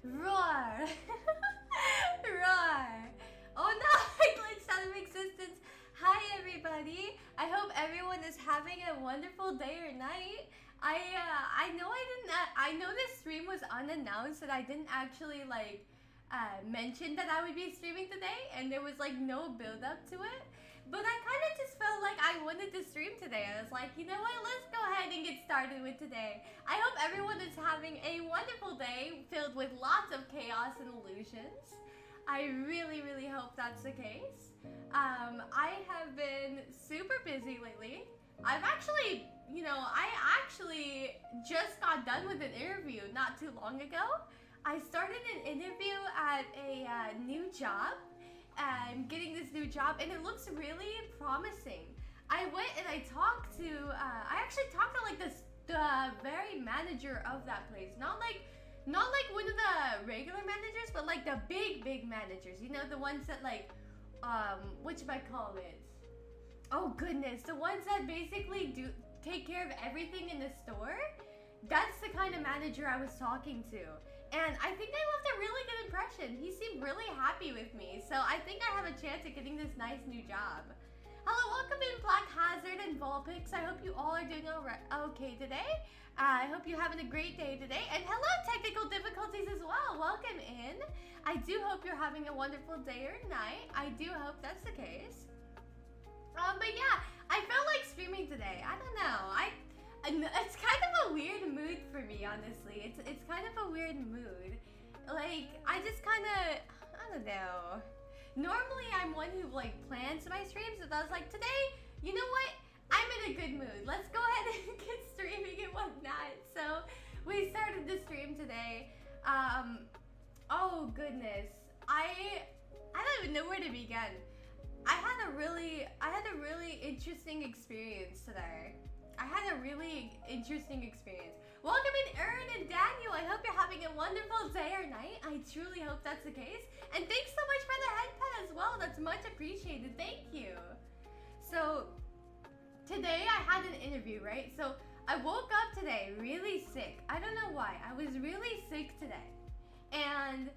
Roar! Roar! Oh no, I glitched out of existence. Hi everybody. I hope everyone is having a wonderful day or night. I know this stream was unannounced and I didn't actually mention that I would be streaming today, and there was like no build up to it. But I kind of just felt like I wanted to stream today. I was like, you know what, let's go ahead and get started with today. I hope everyone is having a wonderful day filled with lots of chaos and illusions. I really hope that's the case. I have been super busy lately. I actually just got done with an interview not too long ago. I started an interview at a new job. I'm getting this new job and it looks really promising. I went and I talked to, I actually talked to like the very manager of that place. Not like one of the regular managers, but like the big managers. You know, the ones that like, whatchamacallit? Oh goodness, the ones that basically take care of everything in the store. That's the kind of manager I was talking to. And I think I left a really good impression. He seemed really happy with me. So I think I have a chance at getting this nice new job. Hello, welcome in Black Hazard and Volpix. I hope you all are doing okay today. I hope you're having a great day today. And hello, technical difficulties as well. Welcome in. I do hope you're having a wonderful day or night. I do hope that's the case. But yeah, I felt like streaming today. I don't know. It's kind of a weird mood for me, honestly. It's kind of a weird mood. Like, I just kind of, I don't know. Normally, I'm one who like plans my streams, but I was like, today, you know what? I'm in a good mood. Let's go ahead and get streaming and whatnot. So, we started the stream today. Oh goodness. I don't even know where to begin. I had a really interesting experience today. Welcome in, Erin and Daniel. I hope you're having a wonderful day or night. I truly hope that's the case. And thanks so much for the headpad as well. That's much appreciated. Thank you. So, today I had an interview, right? So, I woke up today really sick. I don't know why. I was really sick today. And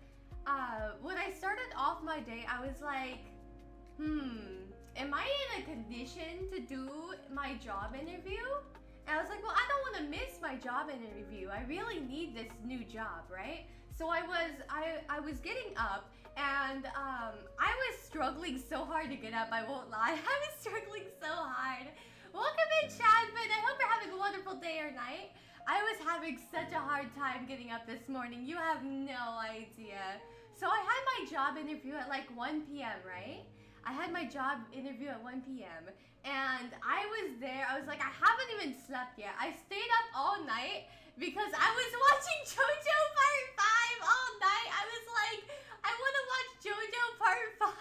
when I started off my day, I was like, am I in a condition to do my job interview? And I was like, well, I don't want to miss my job interview. I really need this new job, right? So I was getting up and I was struggling so hard to get up, I won't lie. I was struggling so hard. Welcome in, Chadman. I hope you're having a wonderful day or night. I was having such a hard time getting up this morning. You have no idea. So I had my job interview at like 1 p.m., right? I had my job interview at 1 p.m. and I was there. I was like, I haven't even slept yet. I stayed up all night because I was watching JoJo Part 5 all night. I was like, I want to watch JoJo Part 5.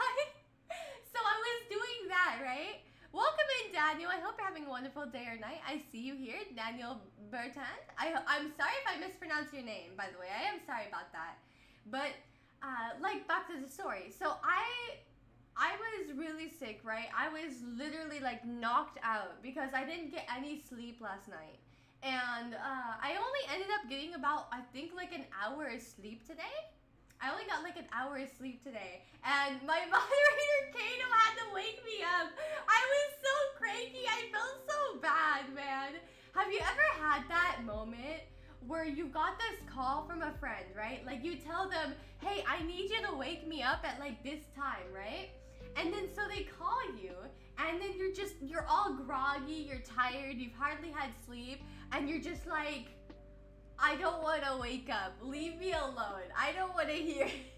So I was doing that, right? Welcome in, Daniel. I hope you're having a wonderful day or night. I see you here, Daniel Bertrand. I'm sorry if I mispronounced your name, by the way. I am sorry about that. But, like, back to the story. So I was really sick, right? I was literally like knocked out because I didn't get any sleep last night. And I only ended up getting about, I think like an hour of sleep today. I only got like an hour of sleep today. And my moderator, Kato, had to wake me up. I was so cranky. I felt so bad, man. Have you ever had that moment where you got this call from a friend, right? Like you tell them, hey, I need you to wake me up at like this time, right? And then so they call you and then you're all groggy, you're tired, you've hardly had sleep, and you're just like, I don't want to wake up, leave me alone, I don't want to hear it.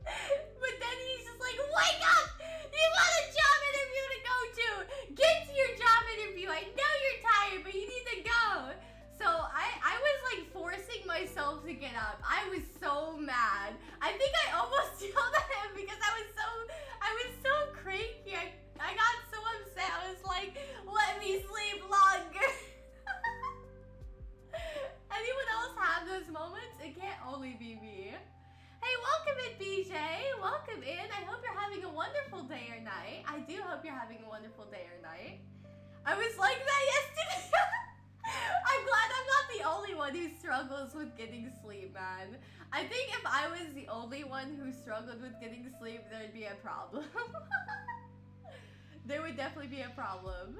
But then he's just like, wake up! You got a job interview to go to! Get to your job interview, I know you're tired, but you need to go! So I was like forcing myself to get up. I was so mad. I think I almost yelled at him because I was so cranky. I got so upset. I was like, let me sleep longer. Anyone else have those moments? It can't only be me. Hey, welcome in, BJ. Welcome in. I hope you're having a wonderful day or night. I do hope you're having a wonderful day or night. I was like that yesterday. I'm glad I'm not the only one who's struggling. struggles with getting sleep, man. I think if I was the only one who struggled with getting sleep, there'd be a problem. There would definitely be a problem.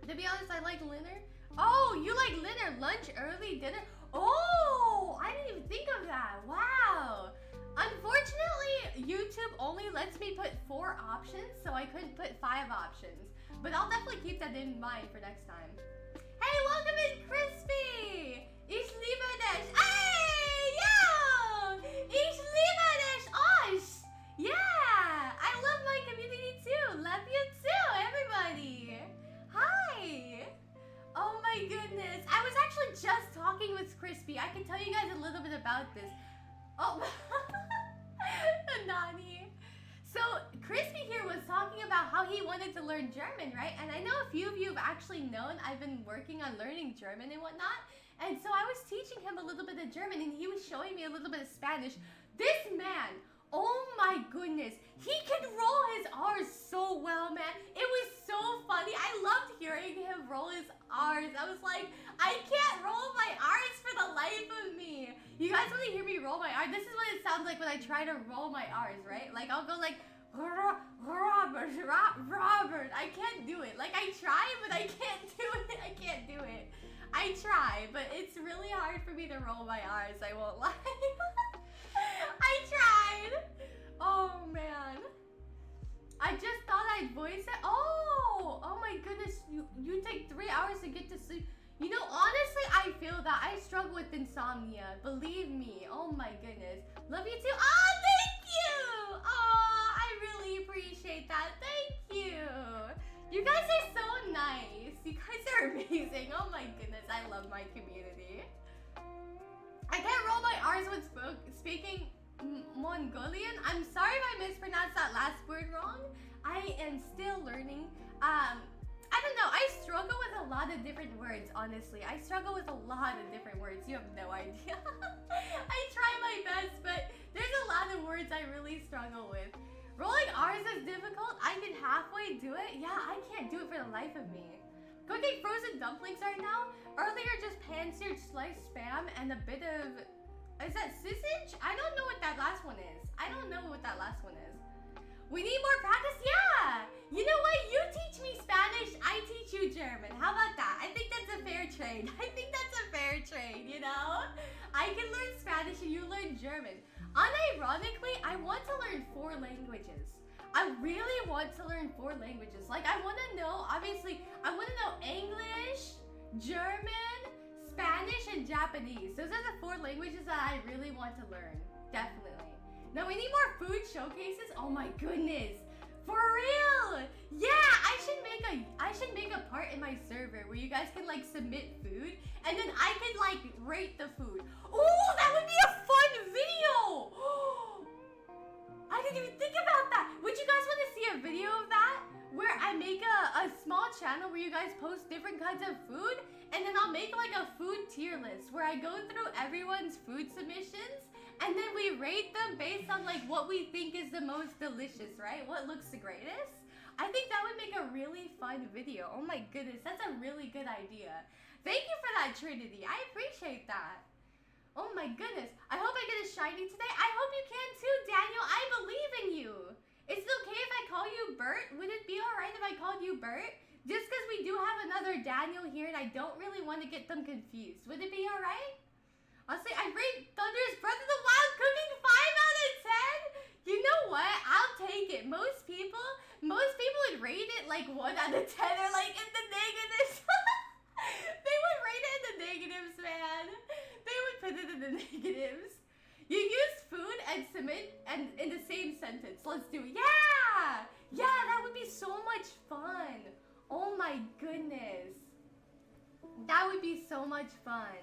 To be honest, I like dinner. Oh, you like dinner? Lunch, early, dinner? Oh, I didn't even think of that. Wow. Unfortunately, YouTube only lets me put 4 options, so I couldn't put 5 options. But I'll definitely keep that in mind for next time. Hey, welcome in, Crispy! Ich liebe dich! Hey, yo! Ich liebe dich, Osh! Yeah! I love my community too! Love you too, everybody! Hi! Oh my goodness. I was actually just talking with Crispy. I can tell you guys a little bit about this. Oh, Nani. So, Crispy here was talking about how he wanted to learn German, right? And I know a few of you have actually known I've been working on learning German and whatnot. And so I was teaching him a little bit of German and he was showing me a little bit of Spanish. This man, oh my goodness, he can roll his R's so well, man. It was so funny. I loved hearing him roll his R's. I was like, I can't roll my R's for the life of me. You guys want to hear me roll my R's? This is what it sounds like when I try to roll my R's, right? Like, I'll go like, Robert. I can't do it. Like, I try, but I can't do it. I can't do it. I try, but it's really hard for me to roll my R's, I won't lie. I tried. Oh, man. I just thought I'd voice it. Oh my goodness. You take 3 hours to get to sleep. You know, honestly, I feel that. I struggle with insomnia. Believe me. Oh my goodness. Love you too. Oh, thank you. Oh, I really appreciate that. Thank you. You guys are so nice. You guys are amazing. Oh my goodness. I love my community. I can't roll my R's when speaking Mongolian. I'm sorry if I mispronounced that last word wrong. I am still learning. I don't know. I struggle with a lot of different words, honestly. I struggle with a lot of different words. You have no idea. I try my best, but there's a lot of words I really struggle with. Rolling R's is difficult. I can halfway do it. Yeah, I can't do it for the life of me. Cooking frozen dumplings right now. Earlier, just pan-seared sliced spam and a bit of... Is that sausage? I don't know what that last one is. I don't know what that last one is. We need more practice? Yeah! You know what? You teach me Spanish, I teach you German. How about that? I think that's a fair trade. I think that's a fair trade, you know? I can learn Spanish and you learn German. Unironically, I want to learn 4 languages. I really want to learn 4 languages. Like, I want to know, obviously, I want to know English, German, Spanish, and Japanese. Those are the 4 languages that I really want to learn. Definitely. Now we need more food showcases. Oh my goodness. For real. Yeah, I should make a part in my server where you guys can like submit food and then I can like rate the food. Oh, that would be a fun video. I didn't even think about that. Would you guys want to see a video of that? Where I make a small channel where you guys post different kinds of food and then I'll make like a food tier list where I go through everyone's food submissions and then we rate them based on like what we think is the most delicious, right? What looks the greatest? I think that would make a really fun video. Oh my goodness, that's a really good idea. Thank you for that, Trinity. I appreciate that. Oh my goodness. I hope I get a shiny today. I hope you can too, Daniel. I believe in you. Is it okay if I call you Bert? Would it be alright if I called you Bert? Just because we do have another Daniel here and I don't really want to get them confused. Would it be alright? I'll say I rate Thunder's Breath of the Wild cooking 5 out of 10. You know what? I'll take it. Most people would rate it like 1 out of 10 or like in the negatives. They would rate it in the negatives, man. They would put it in the negatives. You use food and submit and in the same sentence. Let's do it. Yeah! Yeah, that would be so much fun. Oh my goodness. That would be so much fun.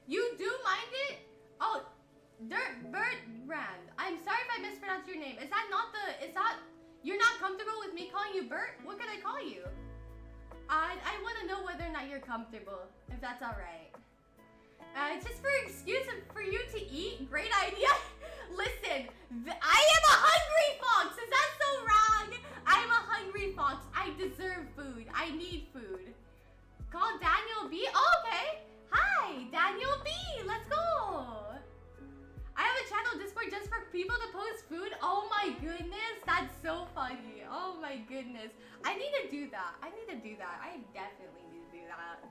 You do mind it? Oh, Bert Brand. I'm sorry if I mispronounced your name. Is that you're not comfortable with me calling you Bert? What can I call you? I want to know whether or not you're comfortable, if that's alright. Just for excuse for you to eat, great idea. Listen, I am a hungry fox. Is that so wrong? I'm a hungry fox. I deserve food. I need food. Call Daniel B. Oh, okay. Hi, Daniel B. people to post food? Oh my goodness, that's so funny. Oh my goodness. I need to do that. I definitely need to do that.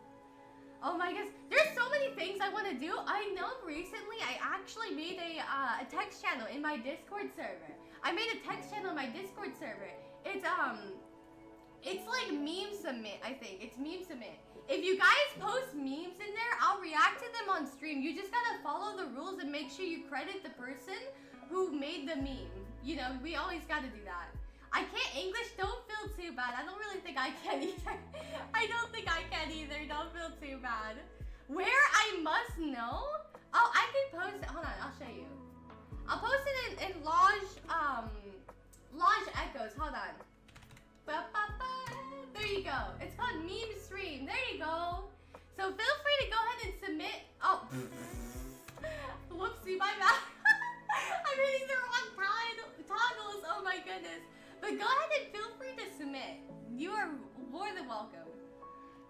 Oh my goodness, there's so many things I want to do. I know recently I actually made a text channel in my Discord server. It's like meme submit, I think. It's meme submit. If you guys post memes in there, I'll react to them on stream. You just gotta follow the rules and make sure you credit the person who made the meme. You know, we always gotta do that. I can't English, don't feel too bad. I don't really think I can either. I don't think I can either, don't feel too bad. Where I must know? Oh, I can post it, hold on, I'll show you. I'll post it in Lodge Echoes, hold on. There you go. It's called Meme Stream. There you go. So feel free to go ahead and submit. Oh, whoopsie, my bad. I'm hitting the wrong toggles. Oh my goodness. But go ahead and feel free to submit. You are more than welcome.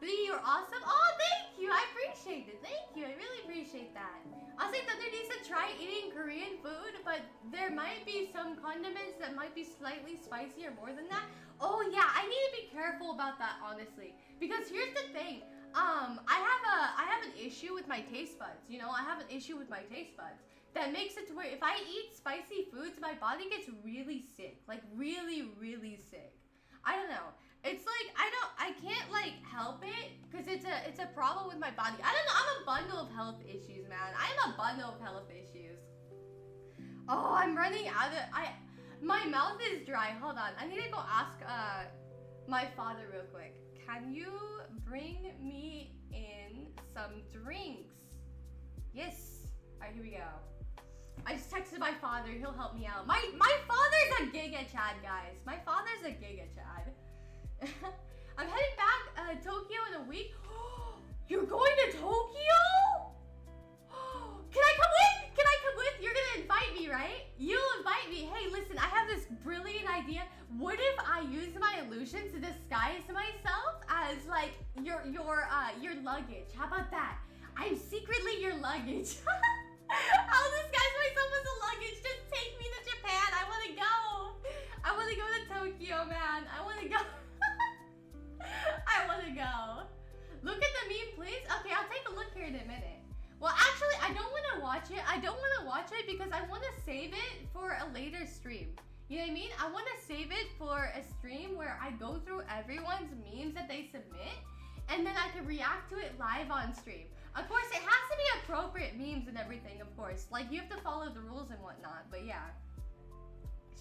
You're awesome. Oh, thank you. I appreciate it. Thank you. I really appreciate that. I'll say Thunder needs to try eating Korean food, but there might be some condiments that might be slightly spicy or more than that. Oh yeah, I need to be careful about that, honestly. Because here's the thing. I have an issue with my taste buds. You know, I have an issue with my taste buds that makes it to where if I eat spicy foods, my body gets really sick. Like really, really sick. I don't know. It's like I can't like help it because it's a problem with my body. I don't know. I'm a bundle of health issues, man. I'm a bundle of health issues. Oh, I'm running out of my mouth is dry. Hold on. I need to go ask my father real quick. Can you bring me in some drinks? Yes. Alright, here we go. I just texted my father. He'll help me out. My father's a Giga Chad, guys. My father's a Giga Chad. I'm heading back Tokyo in a week. You're going to Tokyo? Can I come with? Can I come with? You're gonna invite me, right? You'll invite me. Hey, listen, I have this brilliant idea. What if I use my illusion to disguise myself as like your luggage? How about that? I'm secretly your luggage. I'll disguise myself as a luggage. Just take me to Japan. I wanna go. I wanna go to Tokyo, man. I wanna go. I wanna go. Look at the meme, please. Okay, I'll take a look here in a minute. Well, actually, I don't want to watch it. I don't want to watch it because I want to save it for a later stream. You know what I mean? I want to save it for a stream where I go through everyone's memes that they submit, and then I can react to it live on stream. Of course, it has to be appropriate memes and everything, of course. Like, you have to follow the rules and whatnot, but yeah.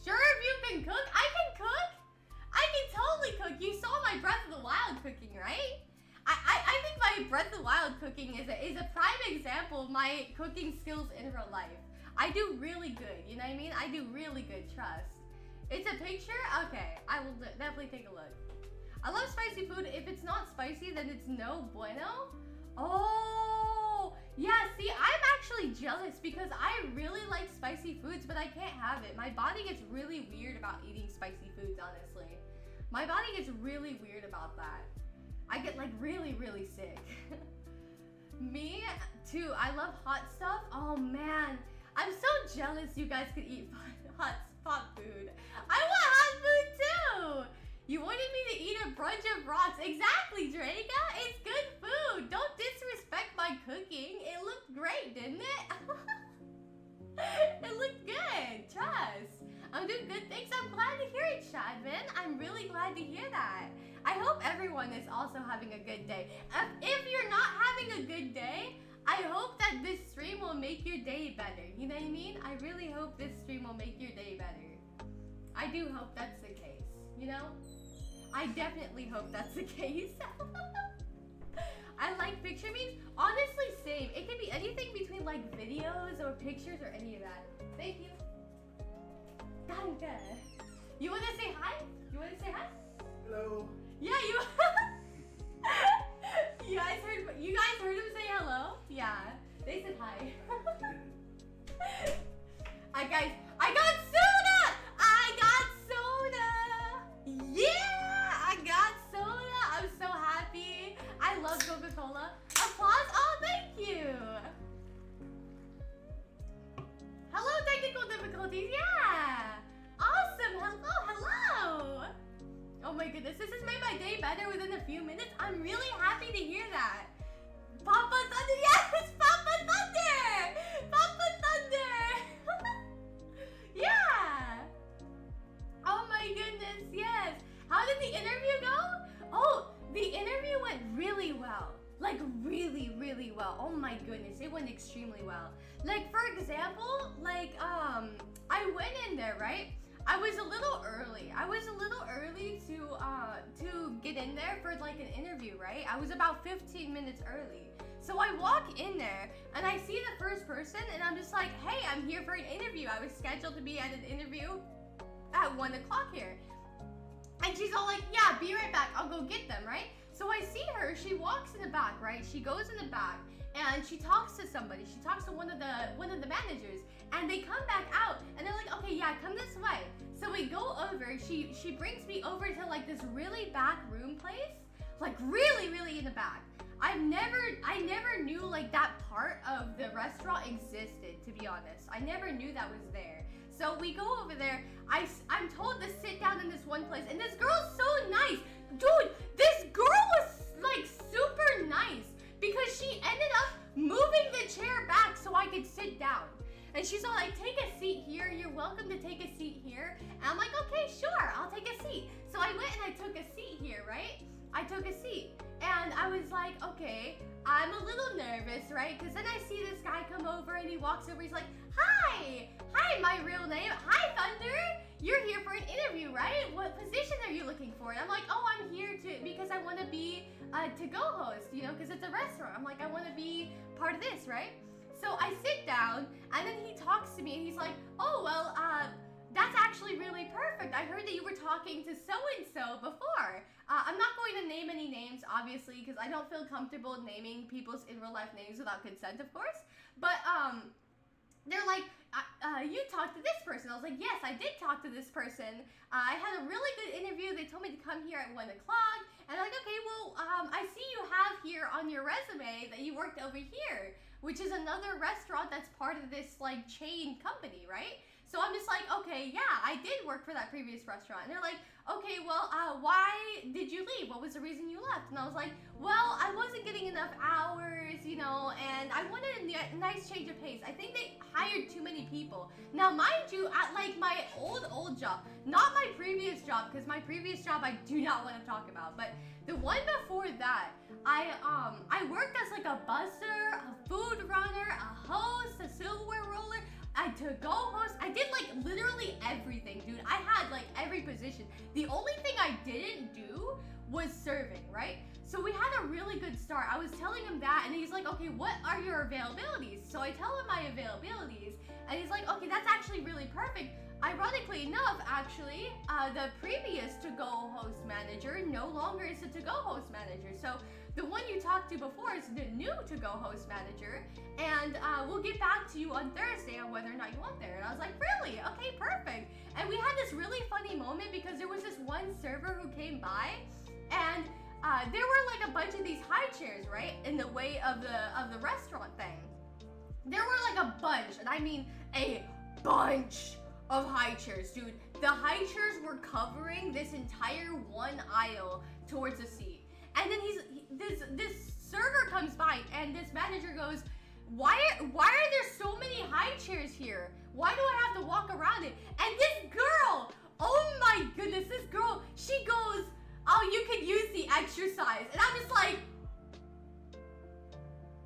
Sure, if you can cook, I can cook. I can totally cook. You saw my Breath of the Wild cooking, right? I think my Breath of the Wild cooking is a prime example of my cooking skills in real life. I do really good, you know what I mean? I do really good, trust. It's a picture? Okay, I will definitely take a look. I love spicy food. If it's not spicy, then it's no bueno. Oh, yeah, see, I'm actually jealous because I really like spicy foods, but I can't have it. My body gets really weird about eating spicy foods, honestly. My body gets really weird about that. I get like really, really sick. Me too. I love hot stuff. Oh man, I'm so jealous you guys could eat hot food. I want hot food too. You wanted me to eat a bunch of rocks. Exactly, Draca. It's good food. Don't disrespect my cooking. It looked great, didn't it? It looked good. Trust. I'm doing good things. I'm glad to hear it, Shadman. I'm really glad to hear that. I hope everyone is also having a good day. If you're not having a good day, I hope that this stream will make your day better. You know what I mean? I really hope this stream will make your day better. I do hope that's the case, you know? I definitely hope that's the case. I like picture memes. Honestly, same. It can be anything between like videos or pictures or any of that. Thank you. Danke. You wanna say hi? You wanna say hi? Hello. Yeah, you guys heard him say hello? Yeah, they said hi. Guys, I got soda! Yeah, I got soda. I'm so happy. I love Coca-Cola. Applause. Oh, thank you. Hello, technical difficulties. better within a few minutes. I'm really happy to hear that. Papa Thunder, yes, Papa Thunder, Papa Thunder. Yeah. Oh my goodness, yes. How did the interview go? Oh, the interview went really well. Like really, really well. Oh my goodness, it went extremely well. Like for example, like I went in there, right? I was a little early. To get in there for like an interview, right? I was about 15 minutes early. So I walk in there and I see the first person and I'm just like, hey, I'm here for an interview. I was scheduled to be at an interview at 1 o'clock here. And she's all like, yeah, be right back. I'll go get them, right? So I see her, she walks in the back, right? She goes in the back and she talks to somebody. She talks to one of the managers and they come back out and they're like, okay, yeah, come this way. So we go over, she brings me over to like this really back room place, like really, really in the back. I never knew like that part of the restaurant existed, to be honest. I never knew that was there. So we go over there, I'm told to sit down in this one place and this girl's so nice. Dude, this girl was like super nice because she ended up moving the chair back so I could sit down. And she's all like, take a seat here. You're welcome to take a seat here. And I'm like, okay, sure, I'll take a seat. So I went and I took a seat here, right? I took a seat. And I was like, okay, I'm a little nervous, right? Because then I see this guy come over and he walks over. He's like, hi, my real name. Hi, Thunder. You're here for an interview, right? What position are you looking for? And I'm like, oh, I'm here because I want to be a to-go host, you know, because it's a restaurant. I'm like, I want to be part of this, right? So I sit down and then he talks to me and he's like, oh, well, that's actually really perfect. I heard that you were talking to so-and-so before. I'm not going to name any names, obviously, because I don't feel comfortable naming people's in real life names without consent, of course. But they're like, you talked to this person. I was like, yes, I did talk to this person. I had a really good interview. They told me to come here at 1 o'clock. And I'm like, okay, well, I see you have here on your resume that you worked over here, which is another restaurant that's part of this like chain company, right? So I'm just like, okay, yeah, I did work for that previous restaurant. And they're like, okay, well, why did you leave? What was the reason you left? And I was like, well, I wasn't getting enough hours, you know, and I wanted a nice change of pace. I think they hired too many people. Now, mind you, at like my old job, not my previous job, because my previous job I do not want to talk about, but the one before that, I worked as like a busser, a food runner, a host, a silverware roller, a to-go host. I did like literally everything, dude. I had like every position. The only thing I didn't do was serving, right? So we had a really good start. I was telling him that and he's like, okay, what are your availabilities? So I tell him my availabilities and he's like, okay, that's actually really perfect. Ironically enough, actually, the previous to-go host manager no longer is the to-go host manager. So the one you talked to before is the new to-go host manager, and we'll get back to you on Thursday on whether or not you want there. And I was like, really? Okay, perfect. And we had this really funny moment because there was this one server who came by, and there were like a bunch of these high chairs, right, in the way of the restaurant thing. There were like a bunch, and I mean a bunch of high chairs, dude. The high chairs were covering this entire one aisle towards the seat. And then this server comes by and this manager goes, why are there so many high chairs here? Why do I have to walk around it? And this girl, oh my goodness, this girl, she goes, oh, you could use the exercise. And I'm just like,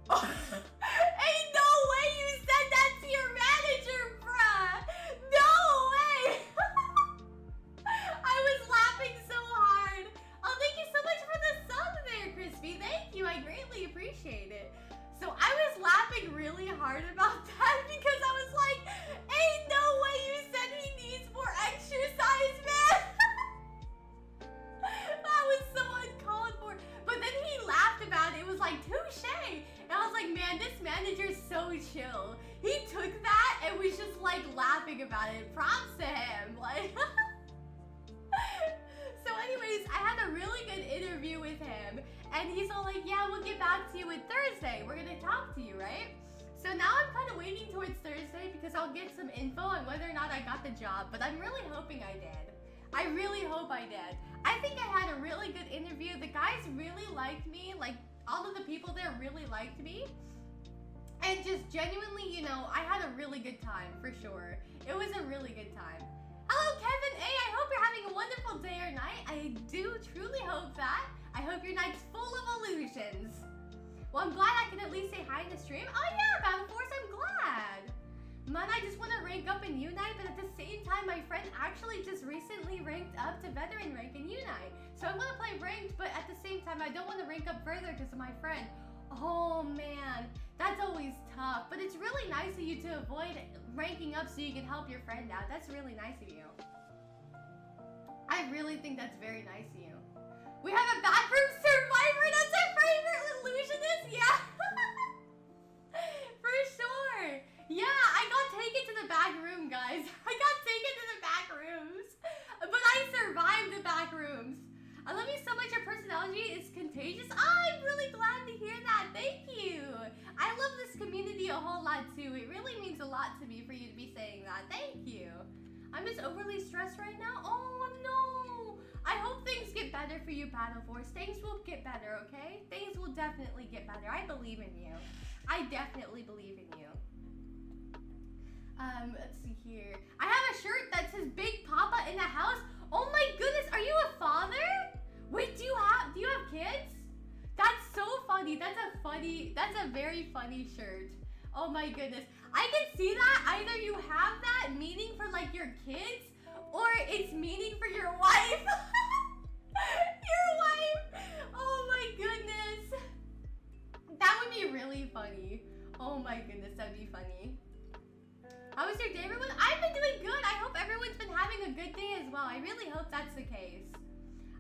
ain't no way you said that to your manager, bruh. No way. I was laughing so hard. Oh, thank you so much for the sub there, Crispy. Thank you. I greatly appreciate it. So I was laughing really hard about that because I was like, ain't no way you said he needs more exercise, man. That was so uncalled for. But then he laughed about it. It was like, touche. And I was like, man, this manager's so chill. He took that and was just like laughing about it. Props to him. Like, so anyways, I had a really good interview with him. And he's all like, yeah, we'll get back to you with Thursday. We're going to talk to you, right? So now I'm kind of waiting towards Thursday because I'll get some info on whether or not I got the job. But I'm really hoping I did. I really hope I did. I think I had a really good interview. The guys really liked me. Like, all of the people there really liked me. And just genuinely, you know, I had a really good time, for sure. It was a really good time. Hello, Kevin A. I hope you're having a wonderful day or night. I do truly hope that. I hope your night's full of illusions. Well, I'm glad I can at least say hi in the stream. Oh yeah, Battleforce, I'm glad. Man, I just want to rank up in Unite, but at the same time, my friend actually just recently ranked up to veteran rank in Unite. So I want to play ranked, but at the same time, I don't want to rank up further because of my friend. Oh man, that's always tough. But it's really nice of you to avoid ranking up so you can help your friend out. That's really nice of you. I really think that's very nice of you. We have a backroom survivor. That's our favorite illusionist. Yeah. For sure. Yeah, I got taken to the back room, guys. I got taken to the back rooms. But I survived the back rooms. I love you so much. Your personality is contagious. Oh, I'm really glad to hear that. Thank you. I love this community a whole lot too. It really means a lot to me for you to be saying that. Thank you. I'm just overly stressed right now. Oh no. I hope things get better for you, Battleforce. Things will get better, okay? Things will definitely get better. I believe in you. I definitely believe in you. Let's see here. I have a shirt that says Big Papa in the house. Oh my goodness, are you a father? Wait, do you have kids? That's so funny. That's a very funny shirt. Oh my goodness. I can see that. Either you have that meaning for like your kids, or it's meaning for your wife. Your wife. Oh my goodness. That would be really funny. Oh my goodness, that'd be funny. How was your day, everyone? I've been doing good. I hope everyone's been having a good day as well. I really hope that's the case.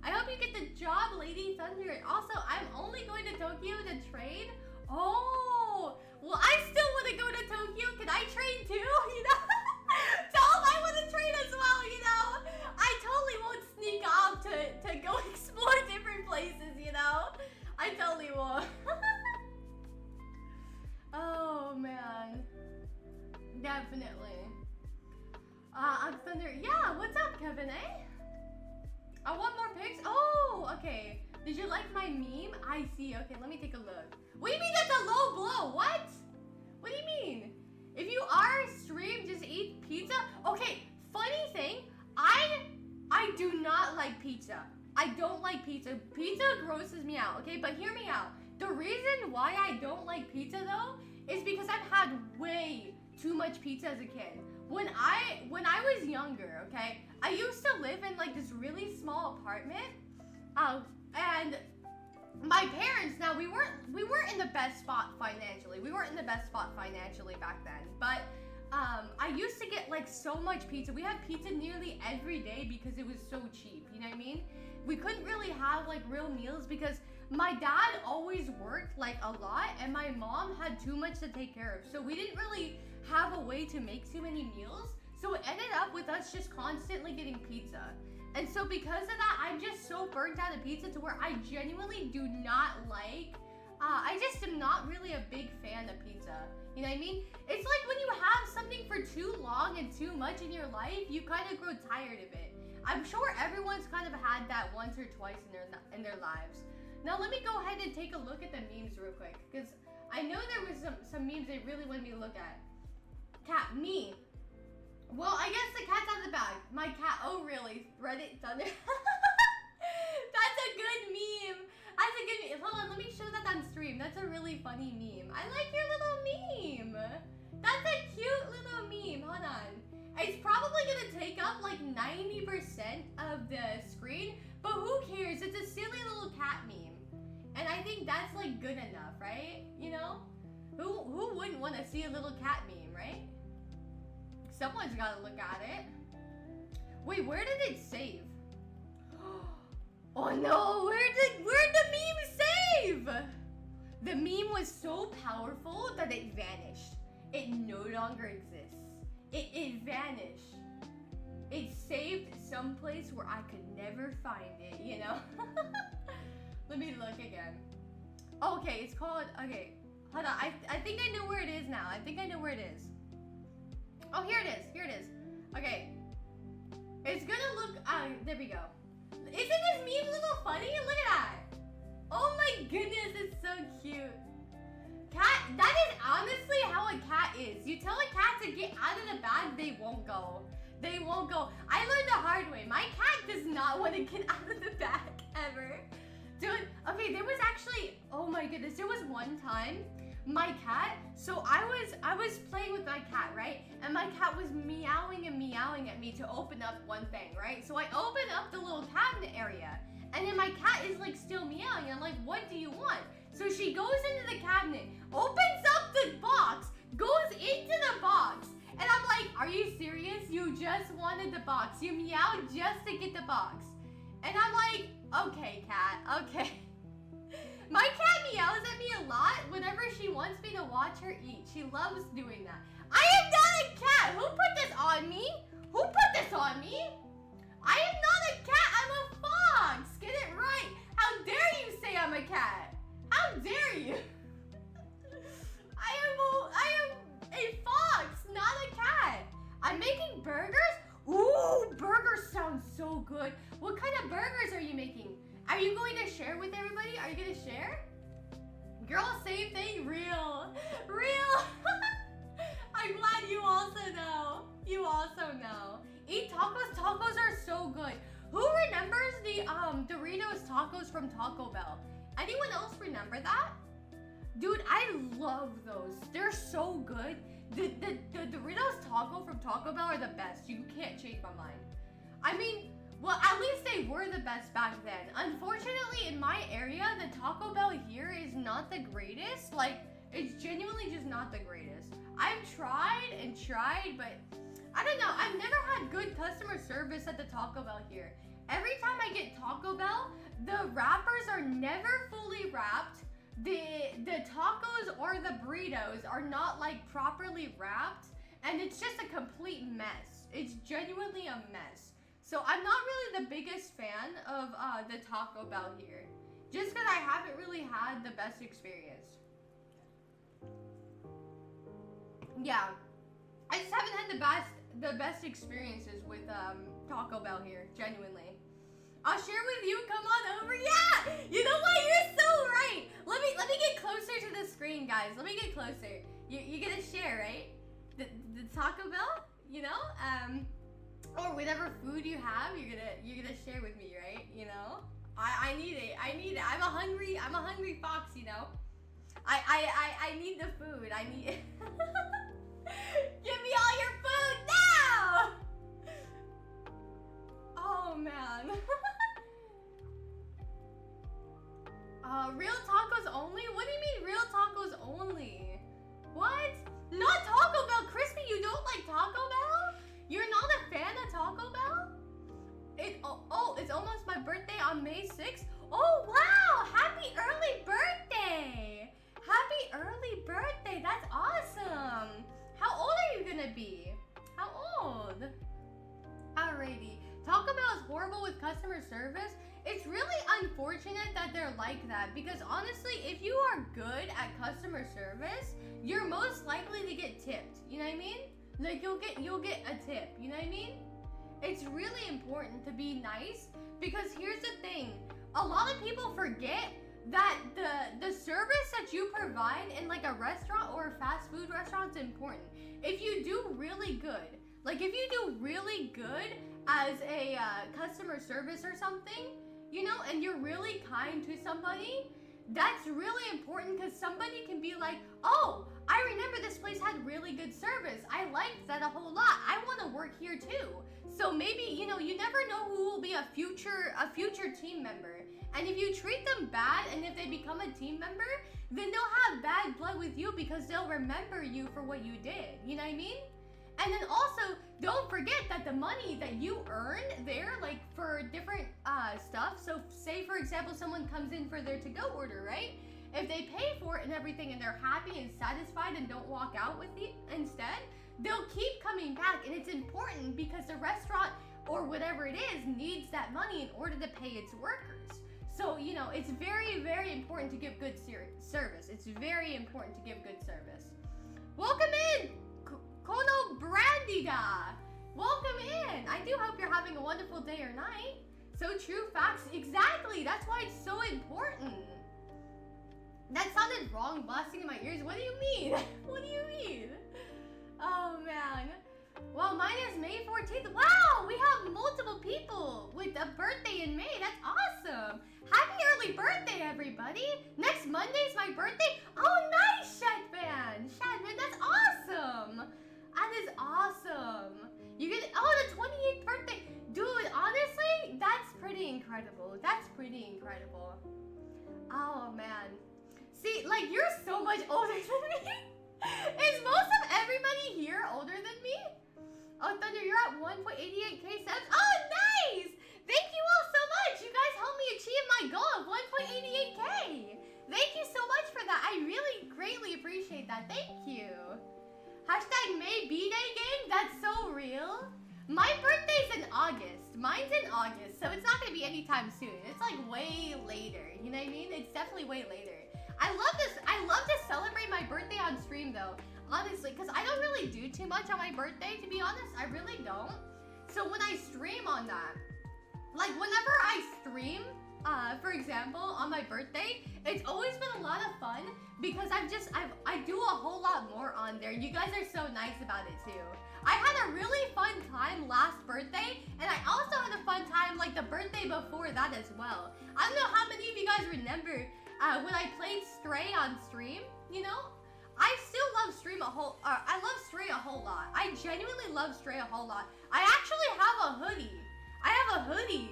I hope you get the job, Lady Thunder. Also, I'm only going to Tokyo to trade. Oh, well, I still want to go to Tokyo. Can I trade too? You know? Tell them I want to trade as well, you know? I totally won't sneak off to go explore different places, you know? I totally won't. Oh, man. Definitely. I'm Thunder. Yeah, what's up, Kevin, eh? I want more pics. Oh, okay. Did you like my meme? I see. Okay, let me take a look. What do you mean that's a low blow? What? What do you mean? If you are stream, just eat pizza? Okay, funny thing, I do not like pizza. I don't like pizza. Pizza grosses me out, okay? But hear me out. The reason why I don't like pizza, though, is because I've had way too much pizza as a kid. When I was younger, okay, I used to live in like this really small apartment, and my parents, now we weren't in the best spot financially. We weren't in the best spot financially back then, but I used to get like so much pizza. We had pizza nearly every day because it was so cheap. You know what I mean? We couldn't really have like real meals because my dad always worked like a lot, and my mom had too much to take care of. So we didn't really have a way to make too many meals. So it ended up with us just constantly getting pizza. And so because of that, I'm just so burnt out of pizza to where I genuinely do not like, I just am not really a big fan of pizza. You know what I mean? It's like when you have something for too long and too much in your life, you kind of grow tired of it. I'm sure everyone's kind of had that once or twice in their lives. Now let me go ahead and take a look at the memes real quick, because I know there was some memes they really wanted me to look at. Cat, me. Well, I guess the cat's out of the bag. My cat, oh really? Reddit Thunder. That's a good meme. That's a good meme. Hold on, let me show that on stream. That's a really funny meme. I like your little meme. That's a cute little meme. Hold on. It's probably gonna take up like 90% of the screen, but who cares? It's a silly little cat meme. And I think that's like good enough, right? You know? Who wouldn't want to see a little cat meme, right? Someone's gotta look at it. Wait, where did it save? Oh no, where'd the meme save? The meme was so powerful that it vanished. It no longer exists. It vanished. It saved someplace where I could never find it, you know? Let me look again. Oh, okay, it's called, okay. Hold on, I think I know where it is now. I think I know where it is. Oh, here it is, here it is. Okay. It's gonna look, there we go. Isn't this meme a little funny? Look at that. Oh my goodness, it's so cute. Cat, that is honestly how a cat is. You tell a cat to get out of the bag, they won't go. They won't go. I learned the hard way. My cat does not want to get out of the bag, ever. Dude, okay, there was actually, oh my goodness, there was one time, my cat, so I was playing with my cat, right? And my cat was meowing and meowing at me to open up one thing, right? So I opened up the little cabinet area, and then my cat is like still meowing. And I'm like, what do you want? So she goes into the cabinet, opens up the box, goes into the box, and I'm like, are you serious? You just wanted the box. You meowed just to get the box. And I'm like, okay, cat, okay. My cat meows at me a lot whenever she wants me to watch her eat. She loves doing that. I am not a cat. Who put this on me? Who put this on me? I am not a cat. I'm a fox. Get it right. How dare you say I'm a cat? How dare you? I am a fox, not a cat. I'm making burgers. Ooh, burgers sound so good. What kind of burgers are you making? Are you going to share with everybody? Are you going to share? Girl, same thing. Real. I'm glad you also know. You also know. Eat tacos. Tacos are so good. Who remembers the Doritos tacos from Taco Bell? Anyone else remember that? Dude, I love those. They're so good. The Doritos taco from Taco Bell are the best. You can't change my mind. I mean, well, at least they were the best back then. Unfortunately, in my area, the Taco Bell here is not the greatest. Like, it's genuinely just not the greatest. I've tried and tried, but I don't know. I've never had good customer service at the Taco Bell here. Every time I get Taco Bell, the wrappers are never fully wrapped. The tacos or the burritos are not like properly wrapped, and it's just a complete mess. It's genuinely a mess. So I'm not really the biggest fan of the Taco Bell here, just because I haven't really had the best experience. Yeah, I just haven't had the best experiences with Taco Bell here, genuinely. I'll share with you. Come on over. Yeah, you know what? You're so right. Let me get closer to the screen, guys. Let me get closer. You're gonna share, right? The Taco Bell, you know, or whatever food you have, you're gonna share with me, right? You know, I need it. I'm a hungry fox, you know. I need the food. I need. Give me all your food now. Oh man. Real tacos only? What do you mean real tacos only? What? Not Taco Bell. Crispy, you don't like Taco Bell? You're not a fan of Taco Bell? It's almost my birthday on May 6th. Oh wow! Happy early birthday! Happy early birthday! That's awesome! How old are you gonna be? How old? Alrighty. Taco Bell is horrible with customer service. It's really unfortunate that they're like that, because honestly, if you are good at customer service, you're most likely to get tipped. You know what I mean? Like you'll get a tip. You know what I mean? It's really important to be nice, because here's the thing. A lot of people forget that the service that you provide in like a restaurant or a fast food restaurant is important. If you do really good, like if you do really good as a customer service or something, you know, and you're really kind to somebody, that's really important, because somebody can be like, oh, I remember this place had really good service. I liked that a whole lot. I want to work here too. So maybe, you know, you never know who will be a future team member. And if you treat them bad, and if they become a team member, then they'll have bad blood with you, because they'll remember you for what you did. You know what I mean? And then also, don't forget that the money that you earn there, like for different stuff. So say for example, someone comes in for their to-go order, right? If they pay for it and everything, and they're happy and satisfied and don't walk out with it instead, they'll keep coming back. And it's important, because the restaurant or whatever it is needs that money in order to pay its workers. So, you know, it's very, very important to give good service. It's very important to give good service. Welcome in, Kono Brandiga. Welcome in. I do hope you're having a wonderful day or night. So true, facts. Exactly. That's why it's so important. That sounded wrong, blasting in my ears. What do you mean? What do you mean? Oh, man. Well, mine is May 14th. Wow, we have multiple people with a birthday in May. That's awesome. Happy early birthday, everybody. Next Monday's my birthday. Oh, nice, Shadman. Shadman, that's awesome. That is awesome. You get, oh, the 28th birthday. Dude, honestly, that's pretty incredible. That's pretty incredible. Oh, man. See, like, you're so much older than me. Is most of everybody here older than me? Oh, Thunder, you're at 1.88k subs. Oh, nice! Thank you all so much. You guys helped me achieve my goal of 1.88k. Thank you so much for that. I really greatly appreciate that. Thank you. Hashtag May B-Day gang. That's so real. My birthday's in August. Mine's in August, so it's not going to be anytime soon. It's like way later. You know what I mean? It's definitely way later. I love this. I love to celebrate my birthday on stream though. Honestly, because I don't really do too much on my birthday, to be honest. I really don't. So when I stream on that, like whenever I stream, for example, on my birthday, it's always been a lot of fun because I do a whole lot more on there. You guys are so nice about it too. I had a really fun time last birthday, and I also had a fun time like the birthday before that as well. I don't know how many of you guys remember when I played Stray on stream, you know? I still love I love Stray a whole lot. I genuinely love Stray a whole lot. I actually have a hoodie. I have a hoodie,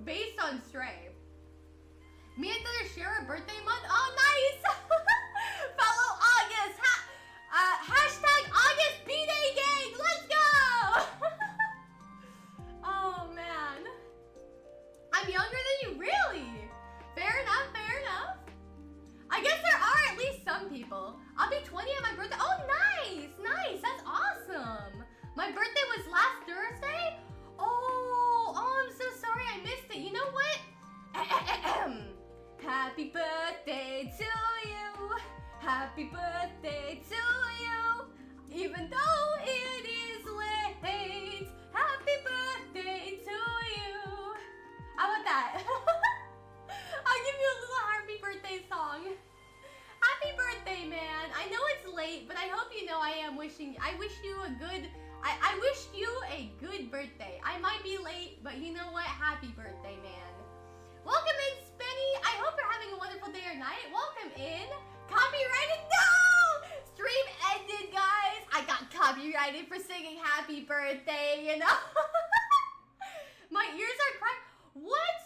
based on Stray. Me and Thunder share a birthday month. Oh, nice! Fellow August. Hashtag August B-Day gang. Let's go! Oh, man. I'm younger than you, really? Fair enough, fair enough. I guess there are at least some people. I'll be 20 on my birthday. Oh, nice, nice. That's awesome. My birthday was last Thursday? Oh, I'm so sorry I missed it. You know what? Happy birthday to you. Happy birthday to you. Even though it is late. Happy birthday to you. How about that? I'll give you a little happy birthday song. Happy birthday, man. I know it's late, but I hope you know I wish you a good, I wish you a good birthday. I might be late, but you know what? Happy birthday, man. Welcome in, Spenny. I hope you're having a wonderful day or night. Welcome in. Copyrighted? No! Stream ended, guys. I got copyrighted for singing happy birthday, you know? My ears are crying. What?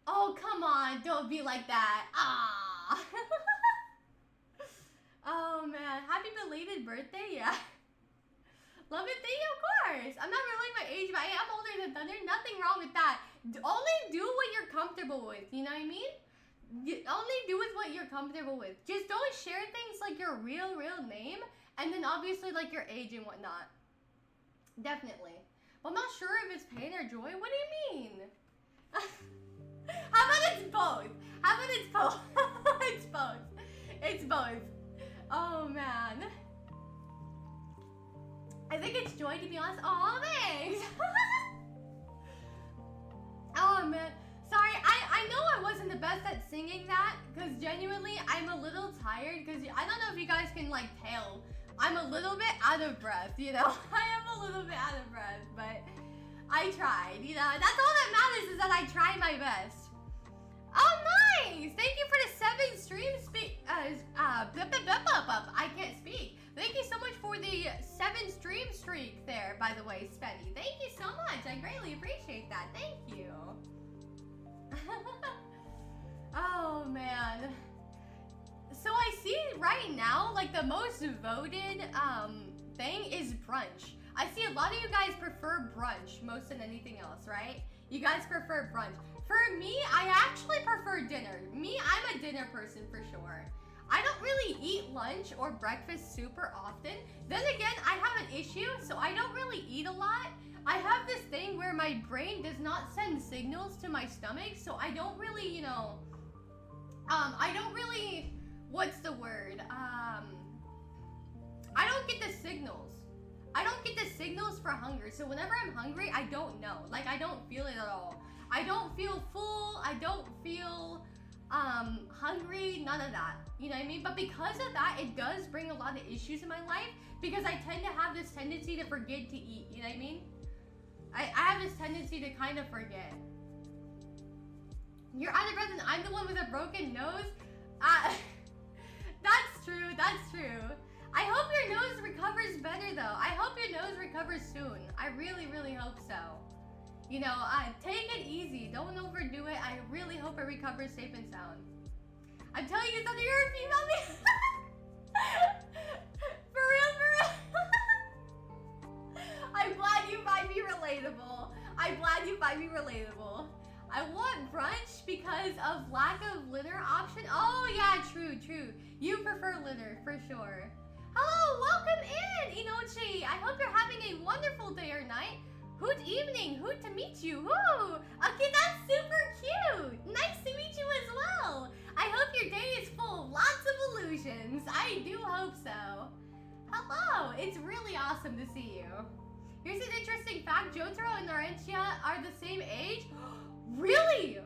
Oh, come on. Don't be like that. Ah. Oh, man. Happy belated birthday? Yeah. Love it. Thank you, of course. I'm not revealing my age, but I am older than Thunder. Nothing wrong with that. Only do what you're comfortable with. You know what I mean? Only do with what you're comfortable with. Just don't share things like your real name. And then obviously like your age and whatnot. Definitely. But I'm not sure if it's pain or joy. What do you mean? How about it's both? How about it's both? It's both. It's both. Oh, man. I think it's joy, to be honest. Oh, thanks. Oh, man. Sorry, I know I wasn't the best at singing that, because genuinely, I'm a little tired, because I don't know if you guys can, like, tell. I'm a little bit out of breath, you know? I am a little bit out of breath, but I tried, you know? That's all that matters, is that I try my best. Oh, nice! Thank you for the 7 stream I can't speak. Thank you so much for the 7 stream streak there, by the way, Spenny. Thank you so much. I greatly appreciate that. Thank you. Oh, man. So I see right now, like, the most voted thing is brunch. I see a lot of you guys prefer brunch most than anything else, right? You guys prefer brunch. For me, I actually prefer dinner. Me, I'm a dinner person for sure. I don't really eat lunch or breakfast super often. Then again, I have an issue, so I don't really eat a lot. I have this thing where my brain does not send signals to my stomach, so I don't really, you know, I don't really, what's the word? I don't get the signals. I don't get the signals signals for hunger. So whenever I'm hungry, I don't know. Like, I don't feel it at all. I don't feel full. I don't feel hungry. None of that. You know what I mean? But because of that, it does bring a lot of issues in my life because I tend to have this tendency to forget to eat. You know what I mean? I have this tendency to kind of forget. You're out of breath and I'm the one with a broken nose? That's true, that's true. I hope your nose recovers better though. I hope your nose recovers soon. I really, really hope so. You know, take it easy. Don't overdo it. I really hope it recovers safe and sound. I'm telling you something, you're a female me. For real, for real. I'm glad you find me relatable. I'm glad you find me relatable. I want brunch because of lack of litter option. Oh yeah, true, true. You prefer litter, for sure. Hello, welcome in, Inochi. I hope you're having a wonderful day or night. Hoot evening, hoot to meet you. Woo! Okay, that's super cute. Nice to meet you as well. I hope your day is full of lots of illusions. I do hope so. Hello, it's really awesome to see you. Here's an interesting fact. Jotaro and Narantia are the same age. Really?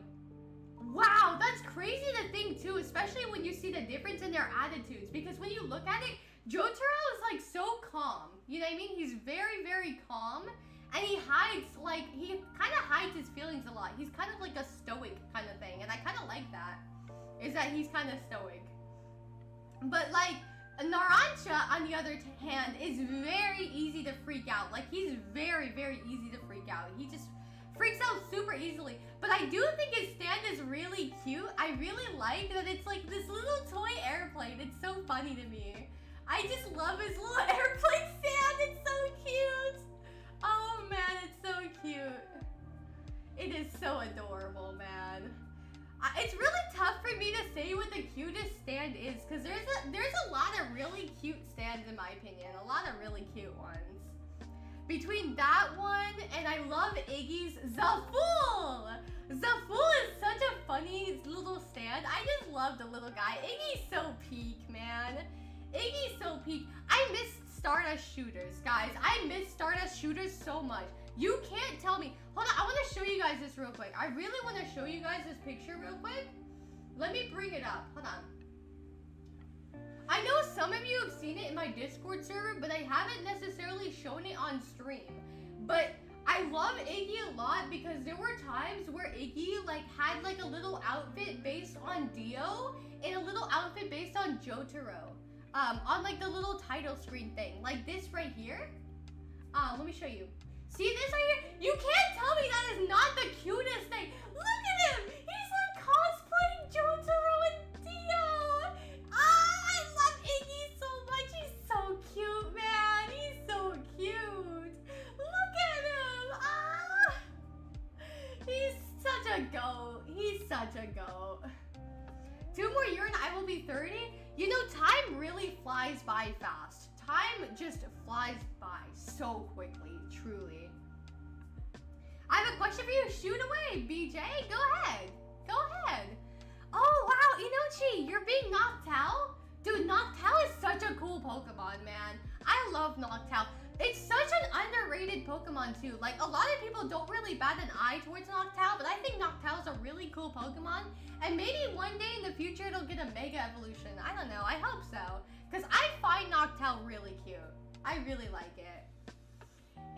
Wow, that's crazy to think too, especially when you see the difference in their attitudes. Because when you look at it, Jotaro is like so calm. You know what I mean? He's very, very calm. And he hides, like, he kind of hides his feelings a lot. He's kind of like a stoic kind of thing. And I kind of like that. Is that he's kind of stoic. But like, Narantia, on the other hand, is very easy to freak out. Like, he's very, very easy to freak out. He just freaks out super easily. But I do think his stand is really cute. I really like that it's like this little toy airplane. It's so funny to me. I just love his little airplane stand. It's so cute. Oh man, it's so cute. It is so adorable, man. It's really tough for me to say what the cutest stand is because there's a lot of really cute stands in my opinion. A lot of really cute ones. Between that one and I love Iggy's Zafool. Zafool is such a funny little stand. I just love the little guy. Iggy's so peak, man. Iggy's so peak. I miss Stardust Shooters, guys. I miss Stardust Shooters so much. You can't tell me. Hold on, I want to show you guys this real quick. I really want to show you guys this picture real quick. Let me bring it up. Hold on. I know some of you have seen it in my Discord server, but I haven't necessarily shown it on stream. But I love Iggy a lot because there were times where Iggy like had like a little outfit based on Dio and a little outfit based on Jotaro. On like the little title screen thing, like this right here. Let me show you. See this right here? You can't tell me that is not the cutest thing. Look at him! He's like cosplaying Jotaro and Dio! I love Iggy so much. He's so cute, man. He's so cute. Look at him! He's such a goat. He's such a goat. 2 more years and I will be 30. You know, time really flies by fast. Time just flies by so quickly, truly. I have a question for you. Shoot away, BJ. Go ahead. Go ahead. Oh, wow, Inochi, you're being Noctowl? Dude, Noctowl is such a cool Pokemon, man. I love Noctowl. It's such an underrated Pokemon, too. Like, a lot of people don't really bat an eye towards Noctowl, but I think Noctowl's a really cool Pokemon. And maybe one day in the future, it'll get a Mega Evolution. I don't know. I hope so. Because I find Noctowl really cute. I really like it.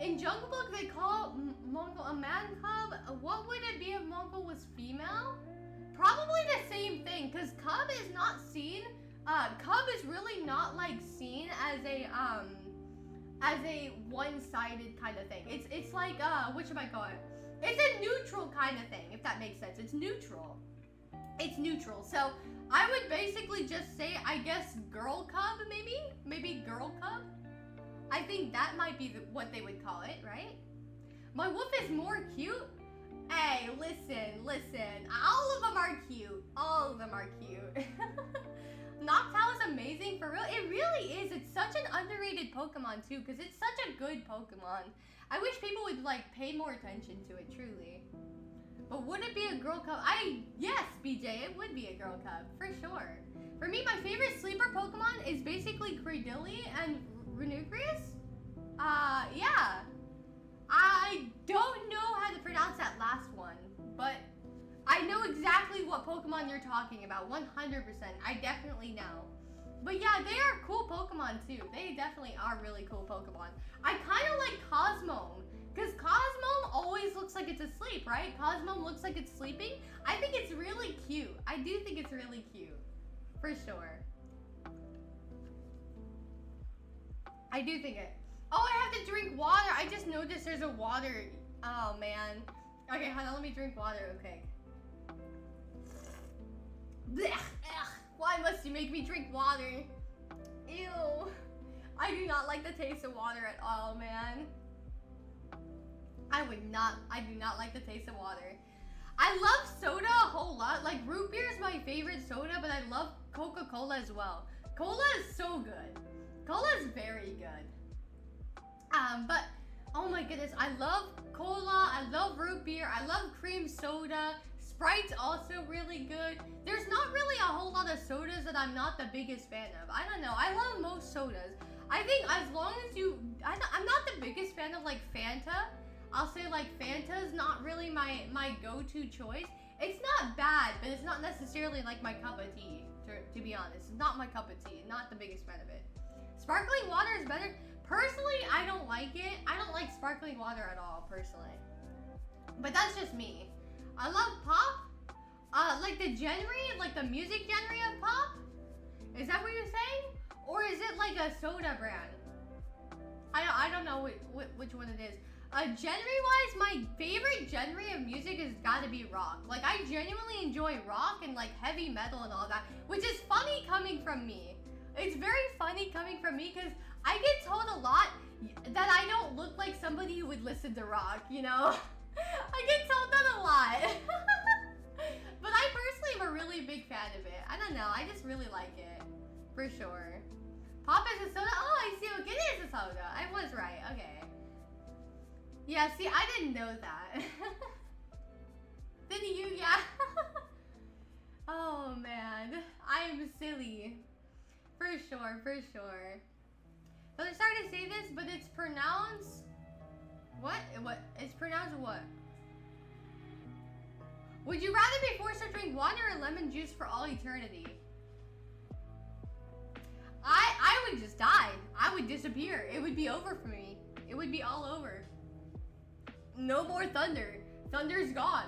In Jungle Book, they call Mongol a man cub. What would it be if Mongol was female? Probably the same thing, because cub is not seen. Cub is really not, like, seen as a one-sided kind of thing. It's like, what should I call it? It's a neutral kind of thing, if that makes sense. It's neutral. It's neutral. So I would basically just say, I guess, girl cub, maybe? Maybe girl cub? I think that might be what they would call it, right? My wolf is more cute? Hey, listen. All of them are cute. All of them are cute. Noctowl is amazing, for real. It really is. It's such an underrated Pokemon, too, because it's such a good Pokemon. I wish people would, like, pay more attention to it, truly. But would it be a girl cub? Yes, BJ, it would be a girl cub, for sure. For me, my favorite sleeper Pokemon is basically Cradily and Runigrius. Yeah. Pokemon you're talking about, 100%. I definitely know. But yeah, they are cool Pokemon too. They definitely are really cool Pokemon. I kind of like Cosmome, because Cosmome always looks like it's asleep, right? Cosmome looks like it's sleeping. I think it's really cute. I do think it's really cute, for sure. I do think it. Oh, I have to drink water. I just noticed there's a water. Oh, man. Okay, hold on. Let me drink water. Okay. Blech, ugh. Why must you make me drink water? Ew. I do not like the taste of water at all, man. I do not like the taste of water. I love soda a whole lot. Like, root beer is my favorite soda, but I love Coca-Cola as well. Cola is so good. Cola is very good. But, oh my goodness, I love cola, I love root beer, I love cream soda. Sprite's also really good. There's not really a whole lot of sodas that I'm not the biggest fan of. I don't know, I love most sodas. I think as long as you, I'm not the biggest fan of like Fanta. I'll say like Fanta's not really my go-to choice. It's not bad, but it's not necessarily like my cup of tea, to be honest. It's not my cup of tea, not the biggest fan of it. Sparkling water is better. Personally, I don't like it. I don't like sparkling water at all, personally. But that's just me. I love pop. Like the genre, like the music genre of pop? Is that what you're saying? Or is it like a soda brand? I don't know which one it is. Genre-wise, my favorite genre of music has got to be rock. Like, I genuinely enjoy rock and like heavy metal and all that, which is funny coming from me. It's very funny coming from me because I get told a lot that I don't look like somebody who would listen to rock, you know? I get told that a lot. But I personally am a really big fan of it. I don't know, I just really like it. For sure. Pop is a soda? Oh, I see. Okay, it is a soda. I was right. Okay. Yeah, see, I didn't know that. Didn't you? Yeah. Oh, man. I'm silly. For sure, for sure. But I'm sorry to say this, but it's pronounced... What? What? It's pronounced what? Would you rather be forced to drink water or lemon juice for all eternity? I would just die. I would disappear. It would be over for me. It would be all over. No more thunder. Thunder's gone.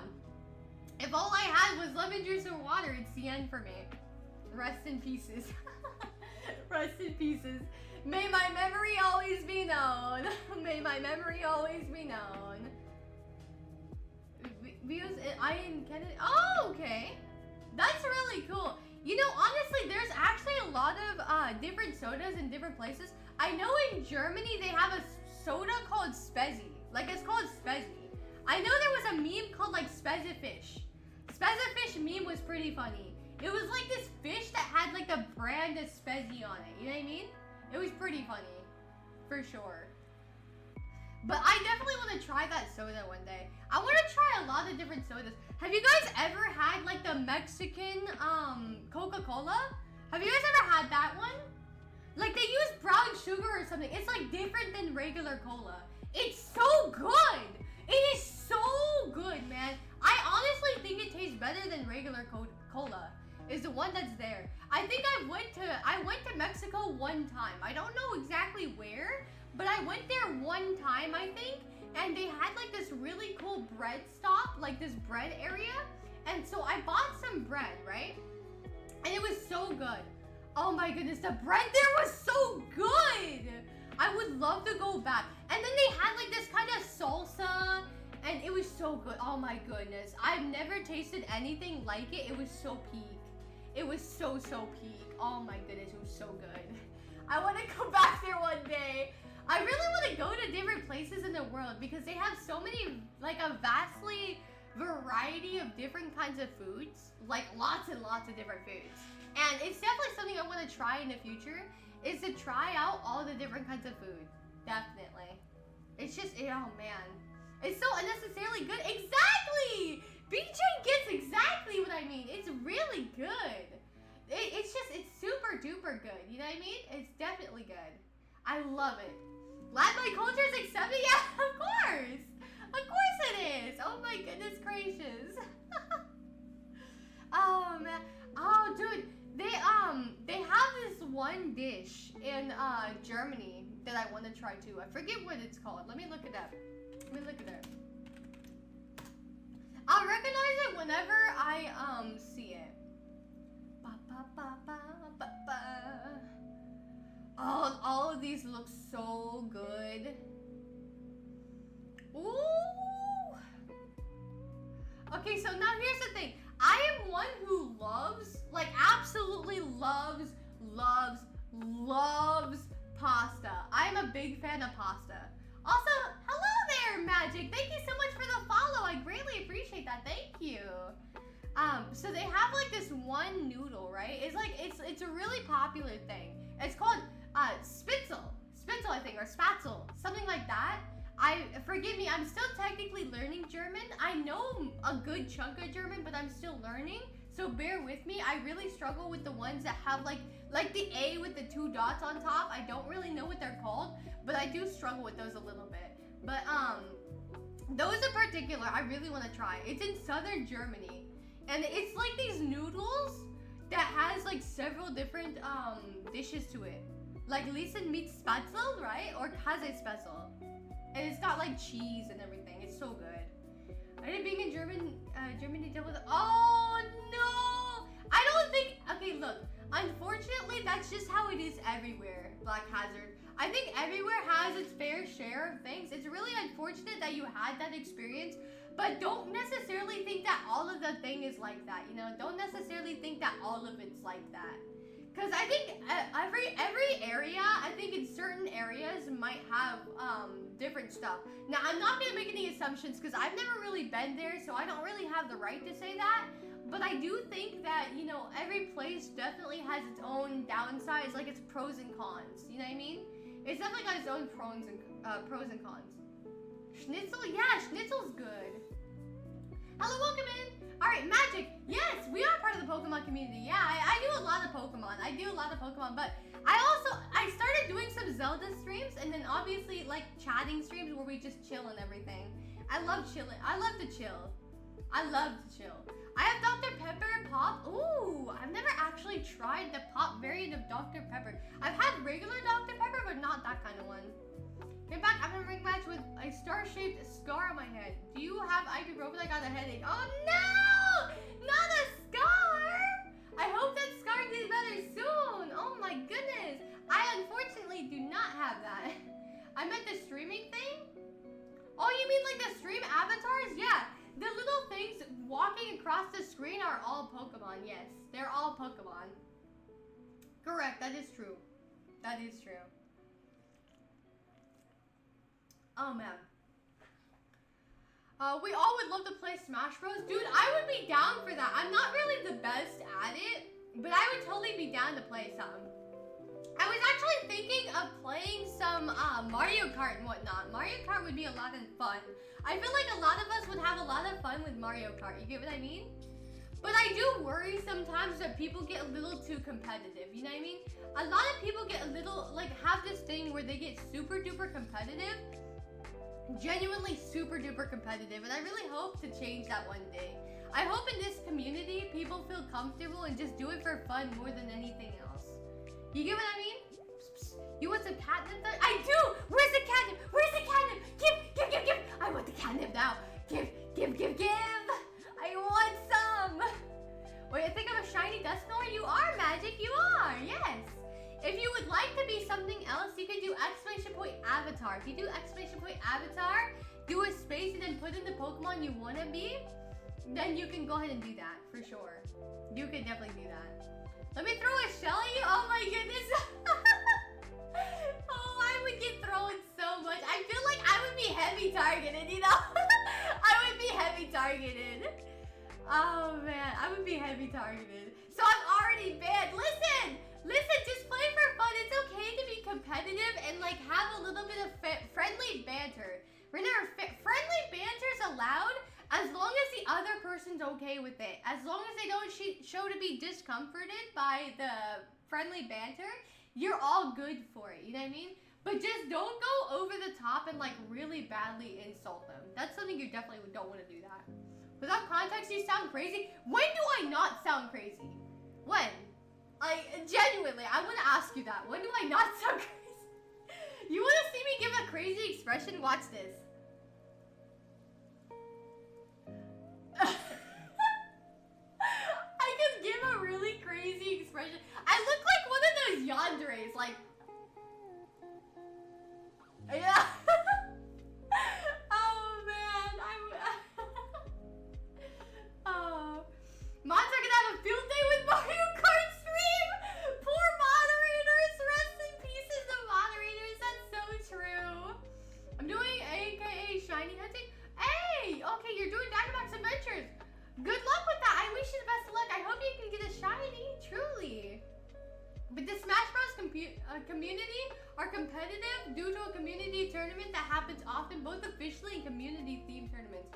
If all I had was lemon juice and water, it's the end for me. Rest in pieces. Rest in pieces. May my memory always be known. May my memory always be known. Views I in Canada. Oh, okay. That's really cool. You know, honestly, there's actually a lot of different sodas in different places. I know in Germany they have a soda called Spezi. Like, it's called Spezi. I know there was a meme called like Spezifish. Spezifish meme was pretty funny. It was like this fish that had like the brand of Spezi on it. You know what I mean? It was pretty funny. For sure. But I definitely want to try that soda one day. I want to try a lot of different sodas. Have you guys ever had like the Mexican Coca-Cola? Have you guys ever had that one? Like they use brown sugar or something. It's like different than regular cola. It's so good. It is so good, man. I honestly think it tastes better than regular cola. Is the one that's there. I think I went to Mexico one time. I don't know exactly where, but I went there one time, I think, and they had like this really cool bread stop, like this bread area. And so I bought some bread, right? And it was so good. Oh my goodness, the bread there was so good. I would love to go back. And then they had like this kind of salsa, and it was so good. Oh my goodness. I've never tasted anything like it. It was so peak. It was so peak. Oh my goodness, it was so good. I want to go back there one day. I really want to go to different places in the world because they have so many, like a vastly variety of different kinds of foods. Like lots and lots of different foods. And it's definitely something I want to try in the future, is to try out all the different kinds of food. Definitely. It's just, oh man. It's so unnecessarily good. Exactly! BJ gets exactly what I mean. It's really good. It's super duper good. You know what I mean? It's definitely good. I love it. Latin culture is accepted? Yeah, of course. Of course it is. Oh my goodness gracious. Oh man. Oh dude, they have this one dish in Germany that I want to try too. I forget what it's called. Let me look it up. I'll recognize it whenever I see it. Ba, ba, ba, ba, ba, ba. Oh, all of these look so good. Ooh. Okay, so now here's the thing. I am one who loves, like absolutely loves pasta. I'm a big fan of pasta. Also, hello there, Magic. Thank you so much for the follow. I greatly appreciate that. Thank you. So they have like this one noodle, right? It's like it's a really popular thing. It's called Spitzel, I think, or Spatzel, something like that. Forgive me, I'm still technically learning German. I know a good chunk of German, but I'm still learning. So bear with me. I really struggle with the ones that have like the A with the 2 dots on top. I don't really know what they're called, but I do struggle with those a little bit. But those in particular, I really want to try. It's in southern Germany, and it's like these noodles that has like several different dishes to it. Like Listen meets Spatzel, right? Or Käsespätzle. And it's got like cheese and everything. It's so good. I didn't being in Germany deal with. Oh no! I don't think. Okay, look. Unfortunately, that's just how it is everywhere. Black Hazard. I think everywhere has its fair share of things. It's really unfortunate that you had that experience, but don't necessarily think that all of the thing is like that. You know, don't necessarily think that all of it's like that. Because I think every area, I think in certain areas might have different stuff. Now, I'm not going to make any assumptions because I've never really been there, so I don't really have the right to say that. But I do think that, you know, every place definitely has its own downsides, like its pros and cons. You know what I mean? It's definitely got its own pros and cons. Schnitzel? Yeah, Schnitzel's good. Hello, welcome in. All right, Magic. Yes, we are part of the Pokemon community. Yeah, I do a lot of Pokemon. But I started doing some Zelda streams, and then obviously like chatting streams where we just chill and everything. I love chilling. I love to chill. I have Dr. Pepper and Pop. Ooh, I've never actually tried the Pop variant of Dr. Pepper. I've had regular Dr. Pepper, but not that kind of one. Came back after a ring match with a star-shaped scar on my head. Do you have ibuprofen? I got a headache. Oh no! Not a scar! I hope that scar gets better soon. Oh my goodness. I unfortunately do not have that. I meant the streaming thing? Oh, you mean like the stream avatars? Yeah. The little things walking across the screen are all Pokemon. Yes, they're all Pokemon. Correct, that is true. That is true. Oh man. We all would love to play Smash Bros. Dude, I would be down for that. I'm not really the best at it, but I would totally be down to play some. I was actually thinking of playing some Mario Kart and whatnot. Mario Kart would be a lot of fun. I feel like a lot of us would have a lot of fun with Mario Kart. You get what I mean? But I do worry sometimes that people get a little too competitive. You know what I mean? A lot of people get a little, like, have this thing where they get super duper competitive. Genuinely super duper competitive. And I really hope to change that one day. I hope in this community, people feel comfortable and just do it for fun more than anything else. You get what I mean? You want some catnip? I do! Where's the catnip? Where's the catnip? Give! I want the catnip now. Give! I want some! Wait, I think I'm a shiny Dusknoir? You are, Magic, you are, yes! If you would like to be something else, you can do !avatar. If you do !avatar, do a space and then put in the Pokemon you want to be, then you can go ahead and do that, for sure. You can definitely do that. Let me throw a shell at you? Oh my goodness. Oh, I would get thrown so much. I feel like I would be heavy targeted, you know? I would be heavy targeted. Oh man, I would be heavy targeted. So I'm already banned. Listen, just play for fun. It's okay to be competitive and like have a little bit of friendly banter. Remember, friendly banter's allowed as long as the other person's okay with it. As long as they don't show to be discomforted by the friendly banter, you're all good for it, you know what I mean? But just don't go over the top and like really badly insult them. That's something you definitely don't want to do that. Without context, you sound crazy. When do I not sound crazy? When? Genuinely, I want to ask you that. When do I not sound crazy? You want to see me give a crazy expression? Watch this. I can give a really crazy expression. I look like one of those yanderes, like... Yeah. Oh man, oh. Mods are gonna have a field day with Mario Kart stream! Poor moderators! Rest in pieces, the moderators. That's so true. I'm doing AKA shiny hunting. Hey! Okay, you're doing Dynamax Adventures. Good luck with that. I wish you the best of luck. I hope you can get a shiny, truly. But the Smash Bros. Community are competitive due to a community tournament that happens often, both officially and community-themed tournaments.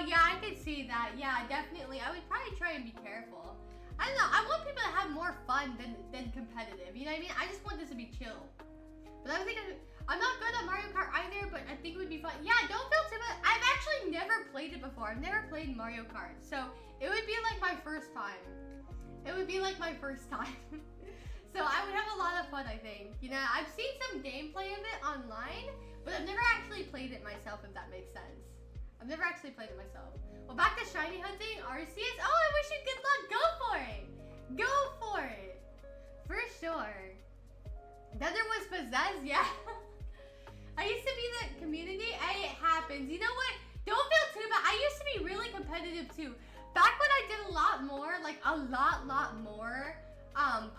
Yeah, I could see that. Yeah, definitely. I would probably try and be careful. I don't know. I want people to have more fun than competitive. You know what I mean? I just want this to be chill. But I think I'm not good at Mario Kart either, but I think it would be fun. Yeah, don't feel too bad. I've actually never played it before. I've never played Mario Kart, so it would be like my first time. It would be like my first time. So I would have a lot of fun, I think. You know, I've seen some gameplay of it online, but I've never actually played it myself, if that makes sense. I've never actually played it myself. Well, back to shiny hunting, RCS. Oh, I wish you good luck. Go for it. Go for it. For sure. Nether was possessed, yeah. I used to be the community, and it happens. You know what? Don't feel too bad. I used to be really competitive too. Back when I did a lot more, like a lot more,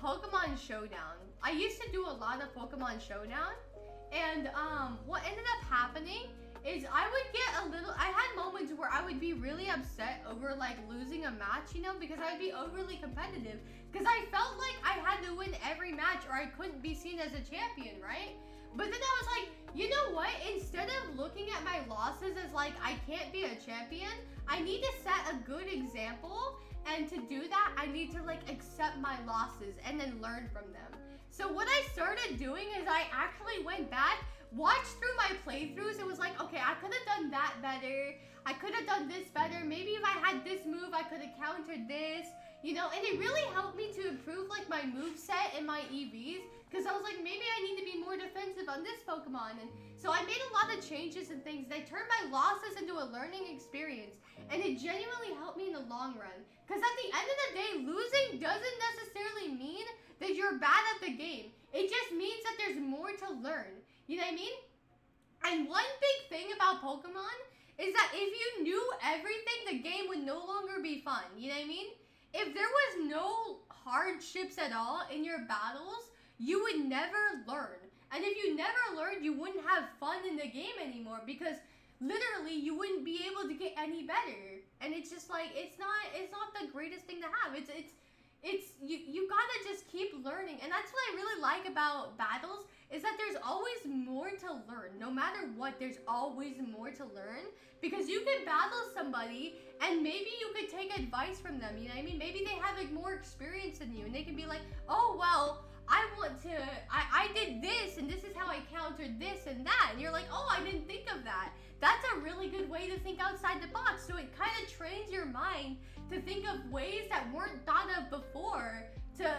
Pokemon Showdown. I used to do a lot of Pokemon Showdown, and what ended up happening is I would get I had moments where I would be really upset over like losing a match, you know, because I'd be overly competitive, because I felt like I had to win every match or I couldn't be seen as a champion, right? But then I was like, you know what? Instead of looking at my losses as like, I can't be a champion, I need to set a good example. And to do that, I need to like accept my losses and then learn from them. So what I started doing is I actually went back, watched through my playthroughs, and was like, okay, I could have done that better. I could have done this better. Maybe if I had this move, I could have countered this. You know, and it really helped me to improve like my moveset and my EVs, because I was like, maybe I need to be more defensive on this Pokemon. And so I made a lot of changes and things. They turned my losses into a learning experience, and it genuinely helped me in the long run. Because at the end of the day, losing doesn't necessarily mean that you're bad at the game. It just means that there's more to learn. You know what I mean? And one big thing about Pokemon is that if you knew everything, the game would no longer be fun. You know what I mean? If there was no hardships at all in your battles, you would never learn. And if you never learned, you wouldn't have fun in the game anymore, because literally you wouldn't be able to get any better. And it's just like, it's not the greatest thing to have. You gotta just keep learning. And that's what I really like about battles, is that there's always more to learn. No matter what, there's always more to learn, because you can battle somebody and maybe you could take advice from them, you know what I mean? Maybe they have like more experience than you, and they can be like, oh, well, I did this, and this is how I countered this and that. And you're like, oh, I didn't think of that. That's a really good way to think outside the box. So it kind of trains your mind to think of ways that weren't thought of before to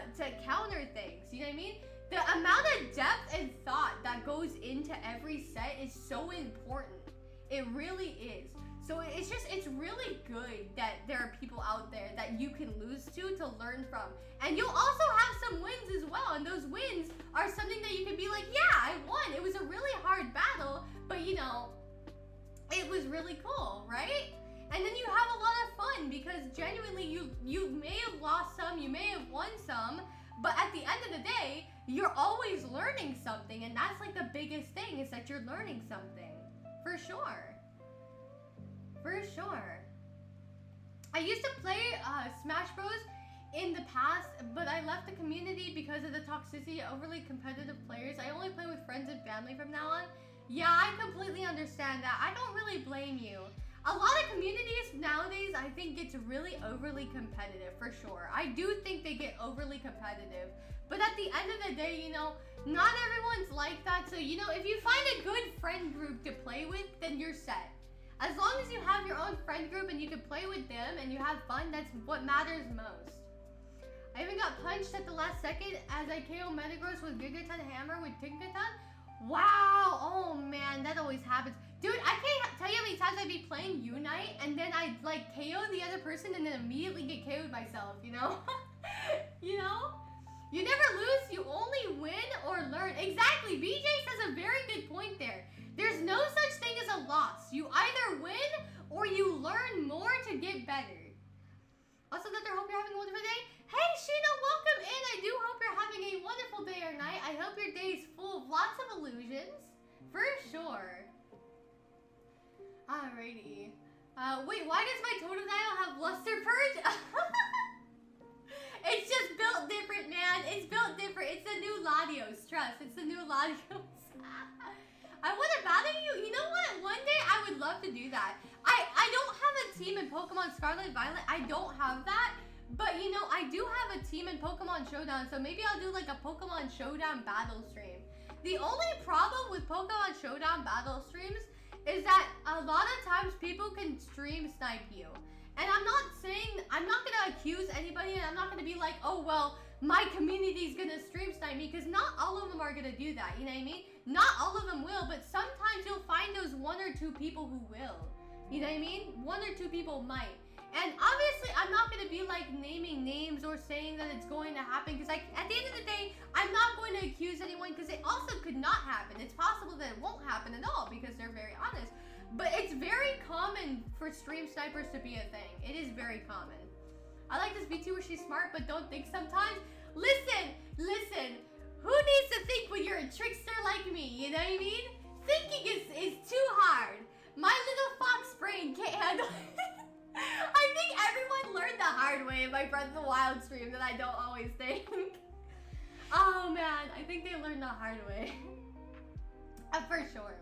counter things. You know what I mean? The amount of depth and thought that goes into every set is so important. It really is. So it's really good that there are people out there that you can lose to learn from. And you'll also have some wins as well. And those wins are something that you can be like, yeah, I won. It was a really hard battle, but you know, it was really cool, right? And then you have a lot of fun, because genuinely you may have lost some, you may have won some, but at the end of the day, you're always learning something. And that's like the biggest thing, is that you're learning something. For sure. For sure. I used to play Smash Bros in the past, but I left the community because of the toxicity of overly competitive players. I only play with friends and family from now on. Yeah, I completely understand that. I don't really blame you. A lot of communities nowadays, I think, gets really overly competitive, for sure. I do think they get overly competitive. But at the end of the day, you know, not everyone's like that. So, you know, if you find a good friend group to play with, then you're set. As long as you have your own friend group and you can play with them and you have fun, that's what matters most. I even got punched at the last second as I KO Metagross with Gigaton Hammer with Tinkaton. Wow! Oh man, that always happens. Dude, I can't tell you how many times I'd be playing Unite and then I'd like KO the other person and then immediately get KO'd myself, you know? You know? You never lose, you only win or learn. Exactly, BJ says a very good point there. There's no such thing as a loss. You either win or you learn more to get better. Also, Doctor, hope you're having a wonderful day. Hey, Sheena, welcome in. I do hope you're having a wonderful day or night. I hope your day is full of lots of illusions. For sure. Alrighty. Wait, why does my Totodile have Luster Purge? It's just built different, man. It's built different. It's the new Latios. Trust, it's the new Latios. I want to battle you. You know what? One day I would love to do that. I don't have a team in Pokemon Scarlet Violet. I don't have that. But, you know, I do have a team in Pokemon Showdown. So maybe I'll do like a Pokemon Showdown battle stream. The only problem with Pokemon Showdown battle streams is that a lot of times people can stream snipe you. And I'm not saying, I'm not going to accuse anybody, and I'm not going to be like, oh, well, my community's going to stream snipe me, because not all of them are going to do that, you know what I mean? Not all of them will, but sometimes you'll find those one or two people who will. You know what I mean? One or two people might. And obviously, I'm not going to be like naming names or saying that it's going to happen, because like, at the end of the day, I'm not going to accuse anyone, because it also could not happen. It's possible that it won't happen at all, because they're very honest. But it's very common for stream snipers to be a thing. It is very common. I like this VT where she's smart but don't think sometimes. Listen, listen. Who needs to think when you're a trickster like me? You know what I mean? Thinking is too hard. My little fox brain can't handle it. I think everyone learned the hard way in my Breath of the Wild stream that I don't always think. Oh man, I think they learned the hard way. For sure.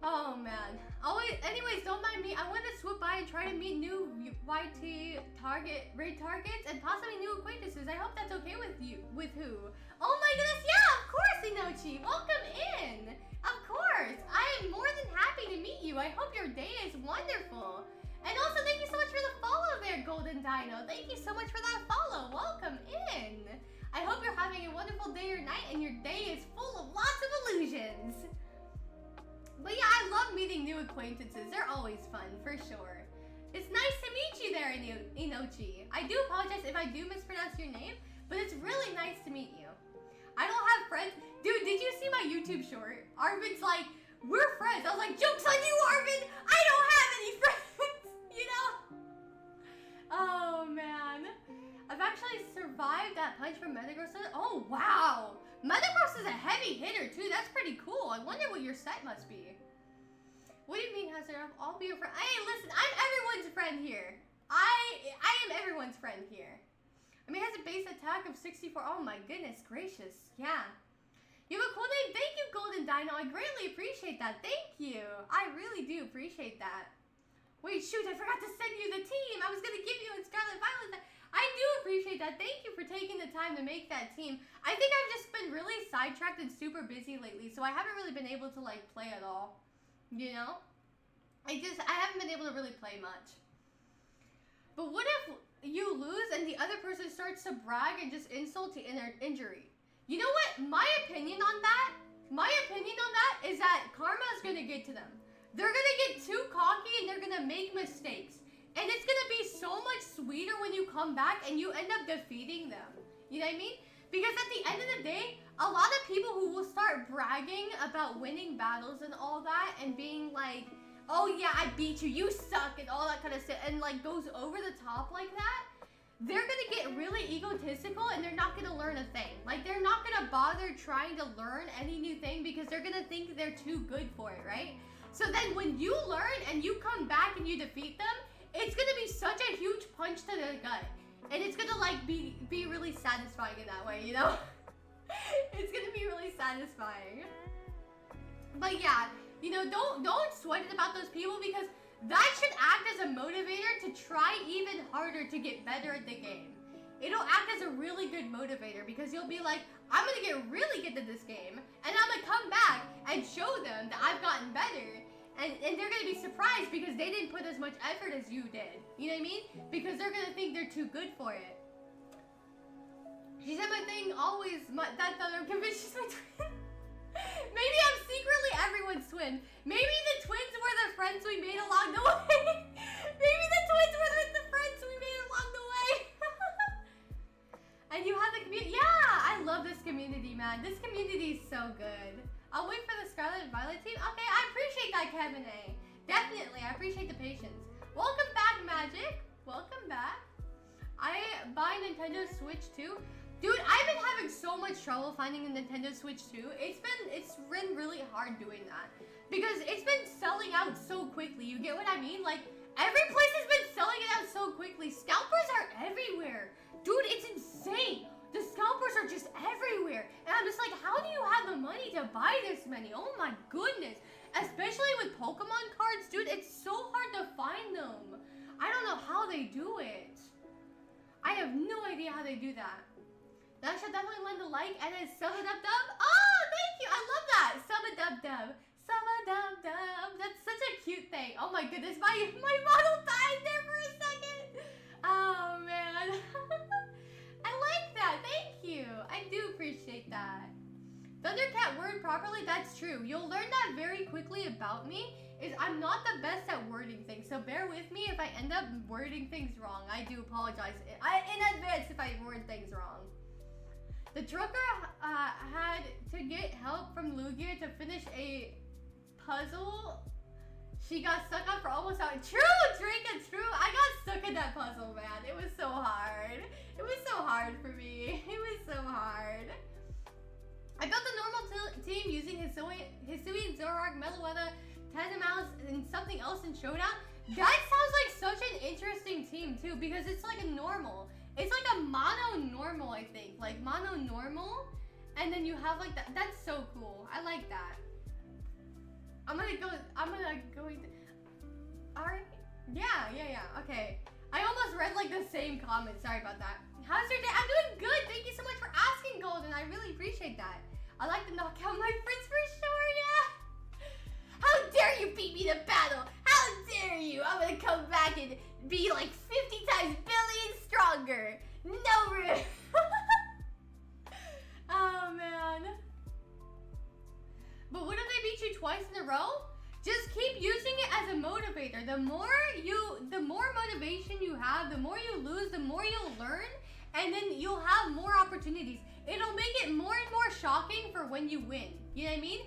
Oh man. Anyways, don't mind me. I want to swoop by and try to meet new YT raid targets and possibly new acquaintances. I hope that's okay with you. With who? Oh my goodness, yeah, of course, Inochi. Welcome in. Of course. I am more than happy to meet you. I hope your day is wonderful. And also, thank you so much for the follow there, Golden Dino. Thank you so much for that follow. Welcome in. I hope you're having a wonderful day or night and your day is full of lots of illusions. But yeah, I love meeting new acquaintances. They're always fun, for sure. It's nice to meet you there, Inochi. I do apologize if I do mispronounce your name, but it's really nice to meet you. I don't have friends. Dude, did you see my YouTube short? Arvin's like, we're friends. I was like, joke's on you, Arvin. I don't have any friends, you know? Oh, man. I've actually survived that punch from Metagross. Oh, wow. Metagross is a heavy hitter, too. That's pretty cool. I wonder what your set must be. What do you mean, Hazard? I'll be your friend. Hey, listen, I'm everyone's friend here. I am everyone's friend here. I mean, it has a base attack of 64. Oh, my goodness gracious. Yeah. You have a cool name. Thank you, Golden Dino. I greatly appreciate that. Thank you. I really do appreciate that. Wait, shoot. I forgot to send you the team. I was going to give you in Scarlet Violet. I do appreciate that. Thank you for taking the time to make that team. I think I've just been really sidetracked and super busy lately, so I haven't really been able to, like, play at all. You know? I haven't been able to really play much. But what if you lose and the other person starts to brag and just insult to injury? You know what? My opinion on that is that karma is going to get to them. They're going to get too cocky and they're going to make mistakes. And it's going to be so much sweeter when you come back and you end up defeating them. You know what I mean? Because at the end of the day, a lot of people who will start bragging about winning battles and all that and being like, oh yeah, I beat you, you suck, and all that kind of stuff, and like goes over the top like that, they're going to get really egotistical and they're not going to learn a thing. Like, they're not going to bother trying to learn any new thing because they're going to think they're too good for it, right? So then when you learn and you come back and you defeat them, it's going to be such a huge punch to the gut. And it's going to like be really satisfying in that way, you know? It's going to be really satisfying. But yeah, you know, don't sweat it about those people because that should act as a motivator to try even harder to get better at the game. It'll act as a really good motivator because you'll be like, I'm going to get really good at this game and I'm going to come back and show them that I've gotten better. And they're gonna be surprised because they didn't put as much effort as you did. You know what I mean? Because they're gonna think they're too good for it. She said my thing always, that I'm convinced she's my twin. Maybe I'm secretly everyone's twin. Maybe the twins were the friends we made along the way. Maybe the twins were the friends we made along the way. And you have the community. Yeah, I love this community, man. This community is so good. I'll wait for the Scarlet and Violet team. Okay, I appreciate that, Kevin A. Definitely, I appreciate the patience. Welcome back, Magic. Welcome back. I buy Nintendo Switch too. Dude, I've been having so much trouble finding a Nintendo Switch 2. It's been really hard doing that. Because it's been selling out so quickly. You get what I mean? Like, every place has been selling it out so quickly. Scalpers are everywhere. Dude, it's insane. The scalpers are just everywhere. And I'm just like, how do you have the money to buy this many? Oh my goodness. Especially with Pokemon cards, dude, it's so hard to find them. I don't know how they do it. I have no idea how they do that. That should definitely lend a like and then sub a dub dub. Oh, thank you. I love that. Sub a dub dub. Sub a dub dub. That's such a cute thing. Oh my goodness. My model died there for a second. Oh man. I like that. Thank you. I do appreciate that. Thundercat word properly. That's true. You'll learn that very quickly about me. Is I'm not the best at wording things. So bear with me if I end up wording things wrong. I do apologize in advance if I word things wrong. The trucker had to get help from Lugia to finish a puzzle she got stuck on for almost out. True, Draca, true. I got stuck in that puzzle, man. It was so hard. It was so hard for me. It was so hard. I built a normal team using Hisui and Zoroark, Meloetta, Tandemaus, and something else in Showdown. That sounds like such an interesting team, too, because it's like a normal. It's like a mono-normal, I think. Like, mono-normal. And then you have, like, that. That's so cool. I like that. I'm gonna go... Alright. Yeah. Okay. I almost read, like, the same comment. Sorry about that. How's your day? I'm doing good. Thank you so much for asking, Golden. I really appreciate that. I like to knock out my friends for sure, yeah. How dare you beat me to battle? How dare you? I'm gonna come back and be like 50 times billion stronger. No room. Oh man. But what if they beat you twice in a row? Just keep using it as a motivator. The more motivation you have, the more you lose, the more you'll learn, and then you'll have more opportunities. It'll make it more and more shocking for when you win. You know what I mean?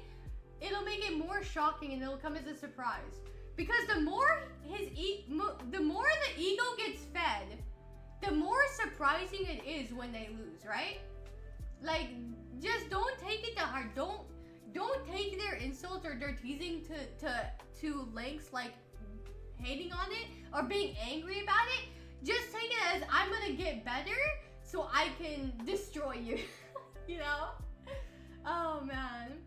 It'll make it more shocking and it'll come as a surprise. Because the more the ego gets fed, the more surprising it is when they lose, right? Like, just don't take it to heart. Don't take their insults or their teasing to lengths like hating on it or being angry about it. Just take it as I'm gonna get better so I can destroy you. You know? Oh man.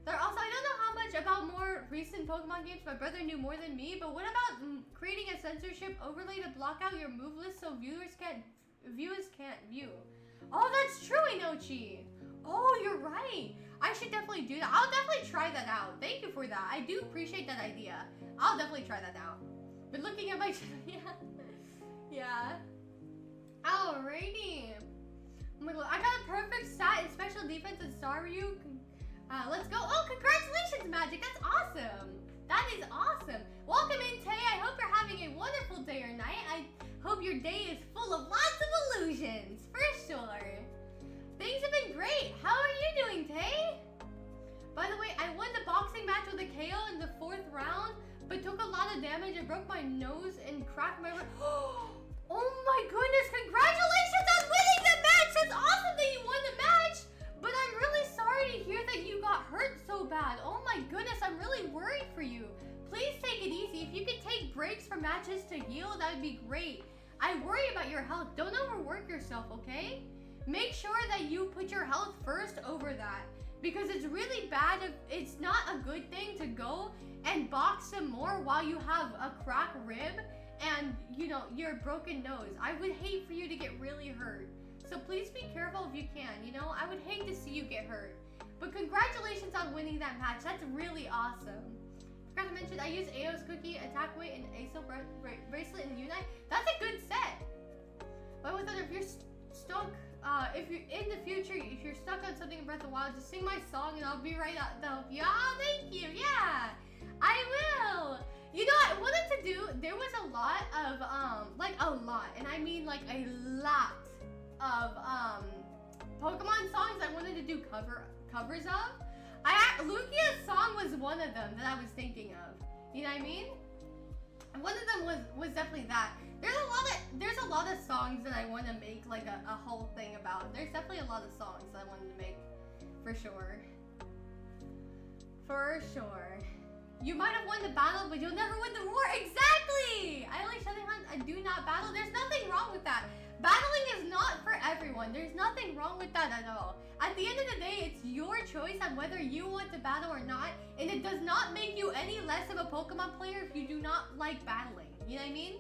Also, I don't know how much about more recent Pokemon games. My brother knew more than me, but what about creating a censorship overlay to block out your move list so viewers can't view? Oh, that's true, Inochi. Oh, you're right. I should definitely do that. I'll definitely try that out. Thank you for that. I do appreciate that idea. I'll definitely try that out. But looking at my channel, yeah. Alrighty. Oh my god, I got a perfect stat in special defense and Staryu. Let's go. Oh, congratulations, Magic. That's awesome. That is awesome. Welcome in, Tay. I hope you're having a wonderful day or night. I hope your day is full of lots of illusions, for sure. Things have been great. How are you doing, Tay? By the way, I won the boxing match with a KO in the 4th round, but took a lot of damage and broke my nose and cracked my... Oh my goodness, congratulations on winning the match! That's awesome that you won the match! But I'm really sorry to hear that you got hurt so bad. Oh my goodness, I'm really worried for you. Please take it easy. If you could take breaks from matches to heal, that would be great. I worry about your health. Don't overwork yourself, okay? Make sure that you put your health first over that. Because it's really bad if it's not a good thing to go and box some more while you have a cracked rib and, you know, your broken nose. I would hate for you to get really hurt. So please be careful if you can, you know? I would hate to see you get hurt. But congratulations on winning that match. That's really awesome. Forgot to mention, I use AO's Cookie, Attack Weight, and ASO Bracelet and Unite. That's a good set. But with that, if you're stuck, if you're in the future, if you're stuck on something in Breath of the Wild, just sing my song and I'll be right out to help you. Oh, thank you. Yeah, I will. You know, I wanted to do, there was a lot of, like a lot, and I mean like a lot of, Pokemon songs I wanted to do covers of. Lugia's song was one of them that I was thinking of. You know what I mean? One of them was definitely that. There's a lot of songs that I want to make like a whole thing about. There's definitely a lot of songs that I wanted to make, for sure. For sure. You might have won the battle, but you'll never win the war. Exactly! I only shutting hunt. I do not battle. There's nothing wrong with that. Battling is not for everyone. There's nothing wrong with that at all. At the end of the day, it's your choice on whether you want to battle or not, and it does not make you any less of a Pokemon player if you do not like battling. You know what I mean?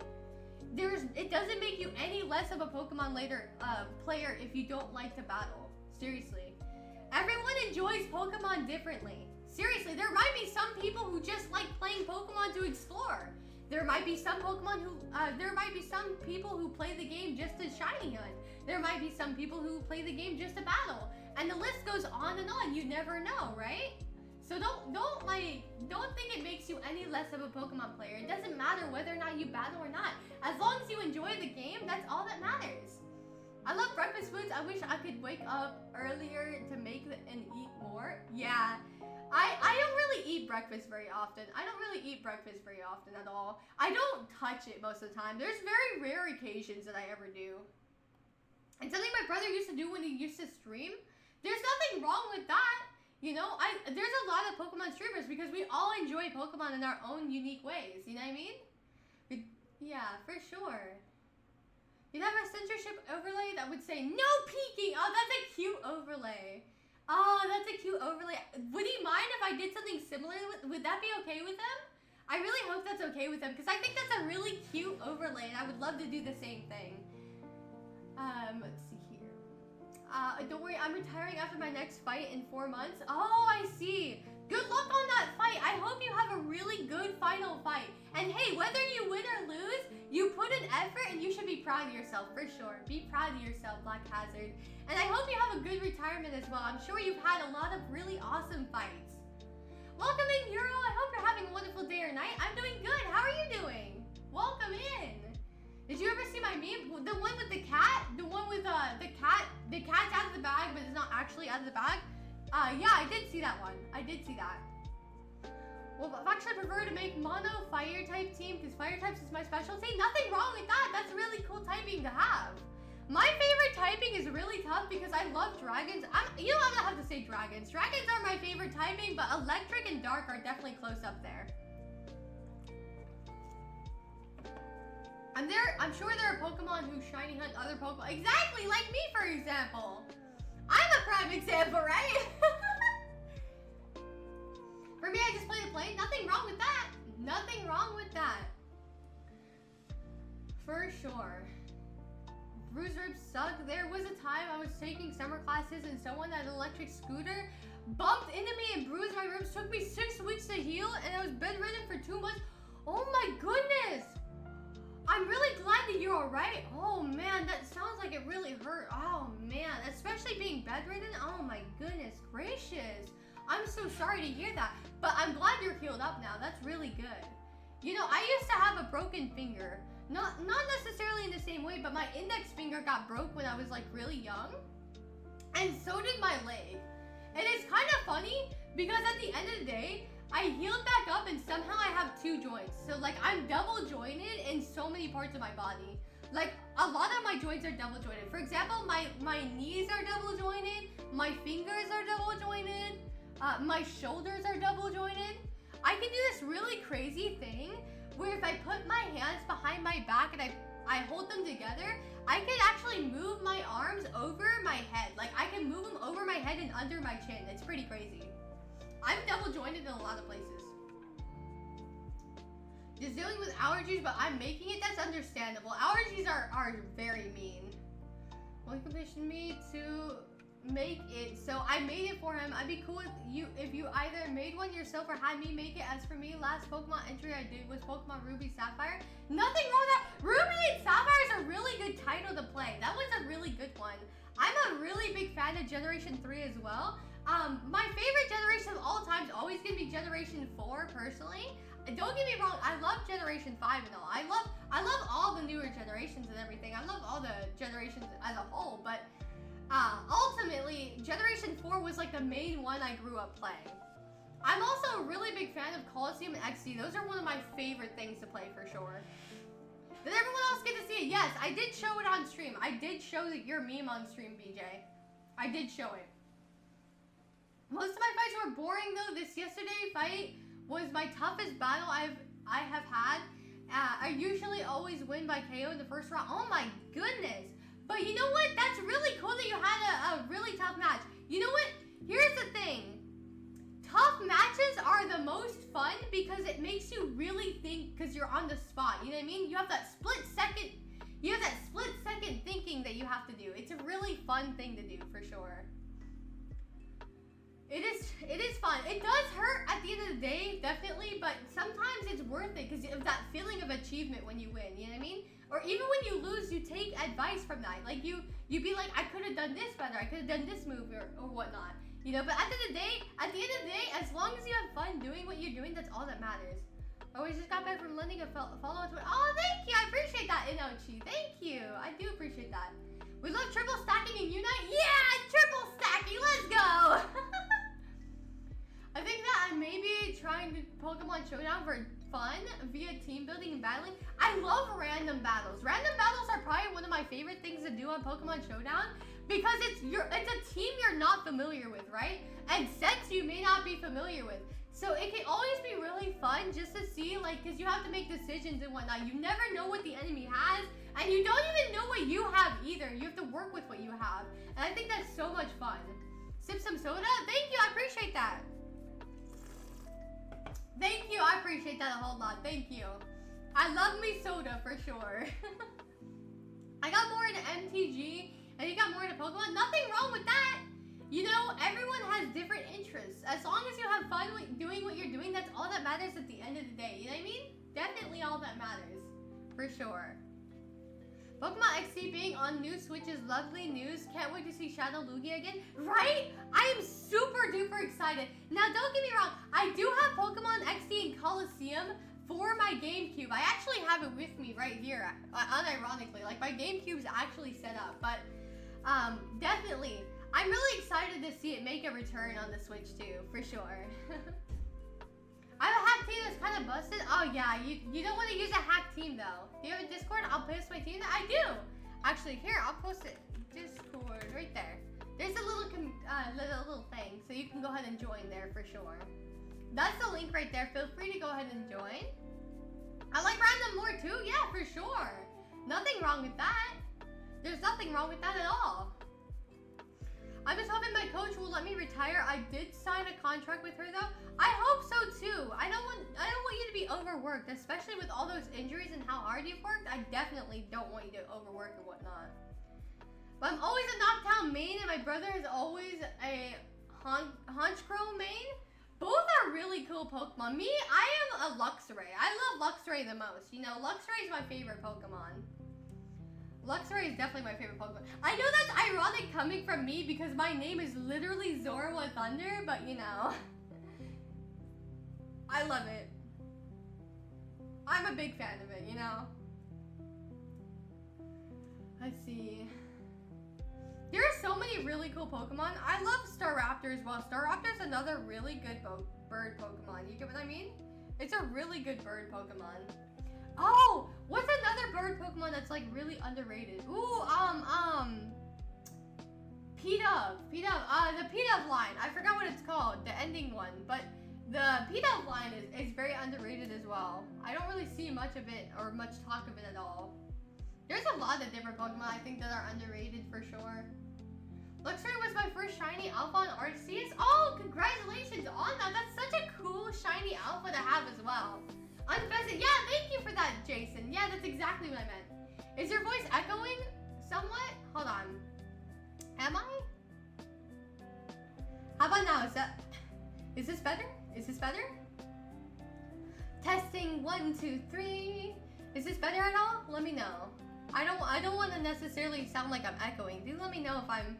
It doesn't make you any less of a Pokemon player if you don't like to battle. Seriously. Everyone enjoys Pokemon differently. Seriously, there might be some people who just like playing Pokemon to explore. There might be some Pokemon who, there might be some people who play the game just to shiny hunt. There might be some people who play the game just to battle. And the list goes on and on. You never know, right? So don't think it makes you any less of a Pokemon player. It doesn't matter whether or not you battle or not. As long as you enjoy the game, that's all that matters. I love breakfast foods. I wish I could wake up earlier to make and eat more. Yeah. I don't really eat breakfast very often. I don't really eat breakfast very often at all. I don't touch it most of the time. There's very rare occasions that I ever do. And something my brother used to do when he used to stream, there's nothing wrong with that. You know, there's a lot of Pokemon streamers because we all enjoy Pokemon in our own unique ways. You know what I mean? Yeah, for sure. You'd have a censorship overlay that would say, no peeking! Oh, that's a cute overlay. Oh, that's a cute overlay. Would he mind if I did something similar? Would that be okay with him? I really hope that's okay with him because I think that's a really cute overlay and I would love to do the same thing. Let's see here. Don't worry, I'm retiring after my next fight in 4 months. Oh, I see. Good luck on that fight. I hope you have a really good final fight. And hey, whether you win or lose, you put an effort and you should be proud of yourself, for sure. Be proud of yourself, Black Hazard. And I hope you have a good retirement as well. I'm sure you've had a lot of really awesome fights. Welcome in, Euro. I hope you're having a wonderful day or night. I'm doing good. How are you doing? Welcome in. Did you ever see my meme? The one with the cat? The one with the cat's out of the bag, but it's not actually out of the bag? Yeah, I did see that one. I did see that. Well, I've actually prefer to make mono fire type team because fire types is my specialty. Nothing wrong with that. That's really cool typing to have. My favorite typing is really tough because I love dragons. You know, I'm gonna have to say dragons. Dragons are my favorite typing, but electric and dark are definitely close up there. I'm sure there are Pokemon who shiny hunt other Pokemon. Exactly, like me, for example. I'm a prime example, right? For me, I just play the plane. Nothing wrong with that. Nothing wrong with that. For sure. Bruise ribs suck. There was a time I was taking summer classes and someone at an electric scooter bumped into me and bruised my ribs. Took me 6 weeks to heal and I was bedridden for 2 months. Oh my goodness. I'm really glad that you're alright. Oh man, that sounds like it really hurt. Oh man, especially being bedridden. Oh my goodness gracious. I'm so sorry to hear that, but I'm glad you're healed up now. That's really good. You know, I used to have a broken finger. Not necessarily in the same way, but my index finger got broke when I was like really young. And so did my leg. And it's kind of funny because at the end of the day, I healed back up and somehow I have 2 joints. So like I'm double jointed in so many parts of my body. Like a lot of my joints are double jointed. For example, my knees are double jointed. My fingers are double jointed. My shoulders are double jointed. I can do this really crazy thing where if I put my hands behind my back and I hold them together, I can actually move my arms over my head. Like I can move them over my head and under my chin. It's pretty crazy. I'm double jointed in a lot of places. Just dealing with allergies, but I'm making it. That's understandable. Allergies are very mean. Well, you commissioned me to make it. So I made it for him. I'd be cool with you if you either made one yourself or had me make it. As for me, last Pokemon entry I did was Pokemon Ruby Sapphire. Nothing wrong with that. Ruby and Sapphire is a really good title to play. That was a really good one. I'm a really big fan of Generation 3 as well. My favorite generation of all time is always gonna be Generation 4 personally. Don't get me wrong, I love Generation 5 and all. I love all the newer generations and everything. I love all the generations as a whole, but ultimately, Generation 4 was like the main one I grew up playing. I'm also a really big fan of Coliseum and XD. Those are one of my favorite things to play for sure. Did everyone else get to see it? Yes, I did show it on stream. I did show your meme on stream, BJ. I did show it. Most of my fights were boring though. This yesterday fight was my toughest battle I have had. I usually always win by KO in the first round. Oh my goodness. But you know what? That's really cool that you had a really tough match. You know what? Here's the thing. Tough matches are the most fun because it makes you really think because you're on the spot. You know what I mean? You have that split second thinking that you have to do. It's a really fun thing to do for sure. It is fun. It does hurt at the end of the day, definitely, but sometimes it's worth it because of that feeling of achievement when you win, you know what I mean? Or even when you lose, you take advice from that. Like you be like, I could have done this better, I could have done this move or whatnot. You know, but at the end of the day, as long as you have fun doing what you're doing, that's all that matters. Oh, we just got back from lending a follow on Twitter. Oh, thank you, I appreciate that, Inochi. Thank you, I do appreciate that. We love triple stacking and Unite. Yeah, triple stacking, let's go. I think that I may be trying to Pokemon Showdown for fun via team building and battling. I love random battles. Random battles are probably one of my favorite things to do on Pokemon Showdown because it's a team you're not familiar with, right? And sets you may not be familiar with. So it can always be really fun just to see, like, because you have to make decisions and whatnot. You never know what the enemy has, and you don't even know what you have either. You have to work with what you have. And I think that's so much fun. Sip some soda? Thank you, I appreciate that. Thank you, I appreciate that a whole lot. Thank you. I love me soda for sure. I got more into MTG and you got more into Pokemon. Nothing wrong with that. You know, everyone has different interests. As long as you have fun doing what you're doing, that's all that matters at the end of the day. You know what I mean? Definitely all that matters. For sure. Pokemon XD being on new Switch is lovely news. Can't wait to see Shadow Lugia again. Right? I am super duper excited. Now, don't get me wrong. I do have Pokemon XD and Coliseum for my GameCube. I actually have it with me right here. Unironically. Like, my GameCube's actually set up. But, definitely. I'm really excited to see it make a return on the Switch, too. For sure. I have a hack team that's kind of busted. Oh yeah, you don't want to use a hack team though. Do you have a Discord? I'll post my team. I do. Actually, here I'll post it. Discord right there. There's a little little thing, so you can go ahead and join there for sure. That's the link right there. Feel free to go ahead and join. I like random more too. Yeah, for sure. Nothing wrong with that. There's nothing wrong with that at all. I'm just hoping my coach will let me retire. I did sign a contract with her though. I hope so too. I don't want you to be overworked, especially with all those injuries and how hard you've worked. I definitely don't want you to overwork and whatnot. But I'm always a Knockdown main, and my brother is always a Honchkrow main. Both are really cool Pokemon. Me, I am a Luxray. I love Luxray the most. You know, Luxray is my favorite Pokemon. Luxray is definitely my favorite Pokemon. I know that's ironic coming from me because my name is literally Zorua Thunder, but you know. I love it. I'm a big fan of it, you know. Let's see. There are so many really cool Pokemon. I love Staraptor as well. Staraptor is another really good bird Pokemon. You get what I mean? It's a really good bird Pokemon. Oh, what's another bird Pokemon that's like really underrated? Ooh, P-Dove. The P-Dove line. I forgot what it's called, the ending one, but the P-Dove line is very underrated as well. I don't really see much of it or much talk of it at all. There's a lot of different Pokemon I think that are underrated for sure. Luxray was my first shiny alpha on Arceus. Oh, congratulations on that. That's such a cool shiny alpha to have as well. Unfested. Yeah, thank you for that, Jason. Yeah, that's exactly what I meant. Is your voice echoing somewhat? Hold on. Am I? How about now? Is this better? Is this better? Testing 1, 2, 3. Is this better at all? Let me know. I don't want to necessarily sound like I'm echoing. Do let me know if I'm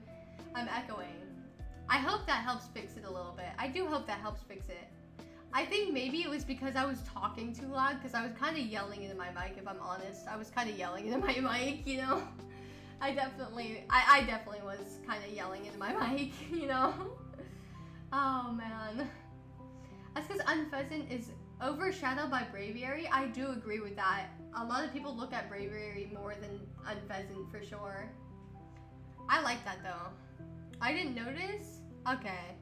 echoing. I hope that helps fix it a little bit. I do hope that helps fix it. I think maybe it was because I was talking too loud, because I was kind of yelling into my mic, if I'm honest. I was kind of yelling into my mic, you know? I definitely was kind of yelling into my mic, you know? Oh, man. That's because Unpheasant is overshadowed by Braviary. I do agree with that. A lot of people look at Braviary more than Unpheasant, for sure. I like that, though. I didn't notice? Okay.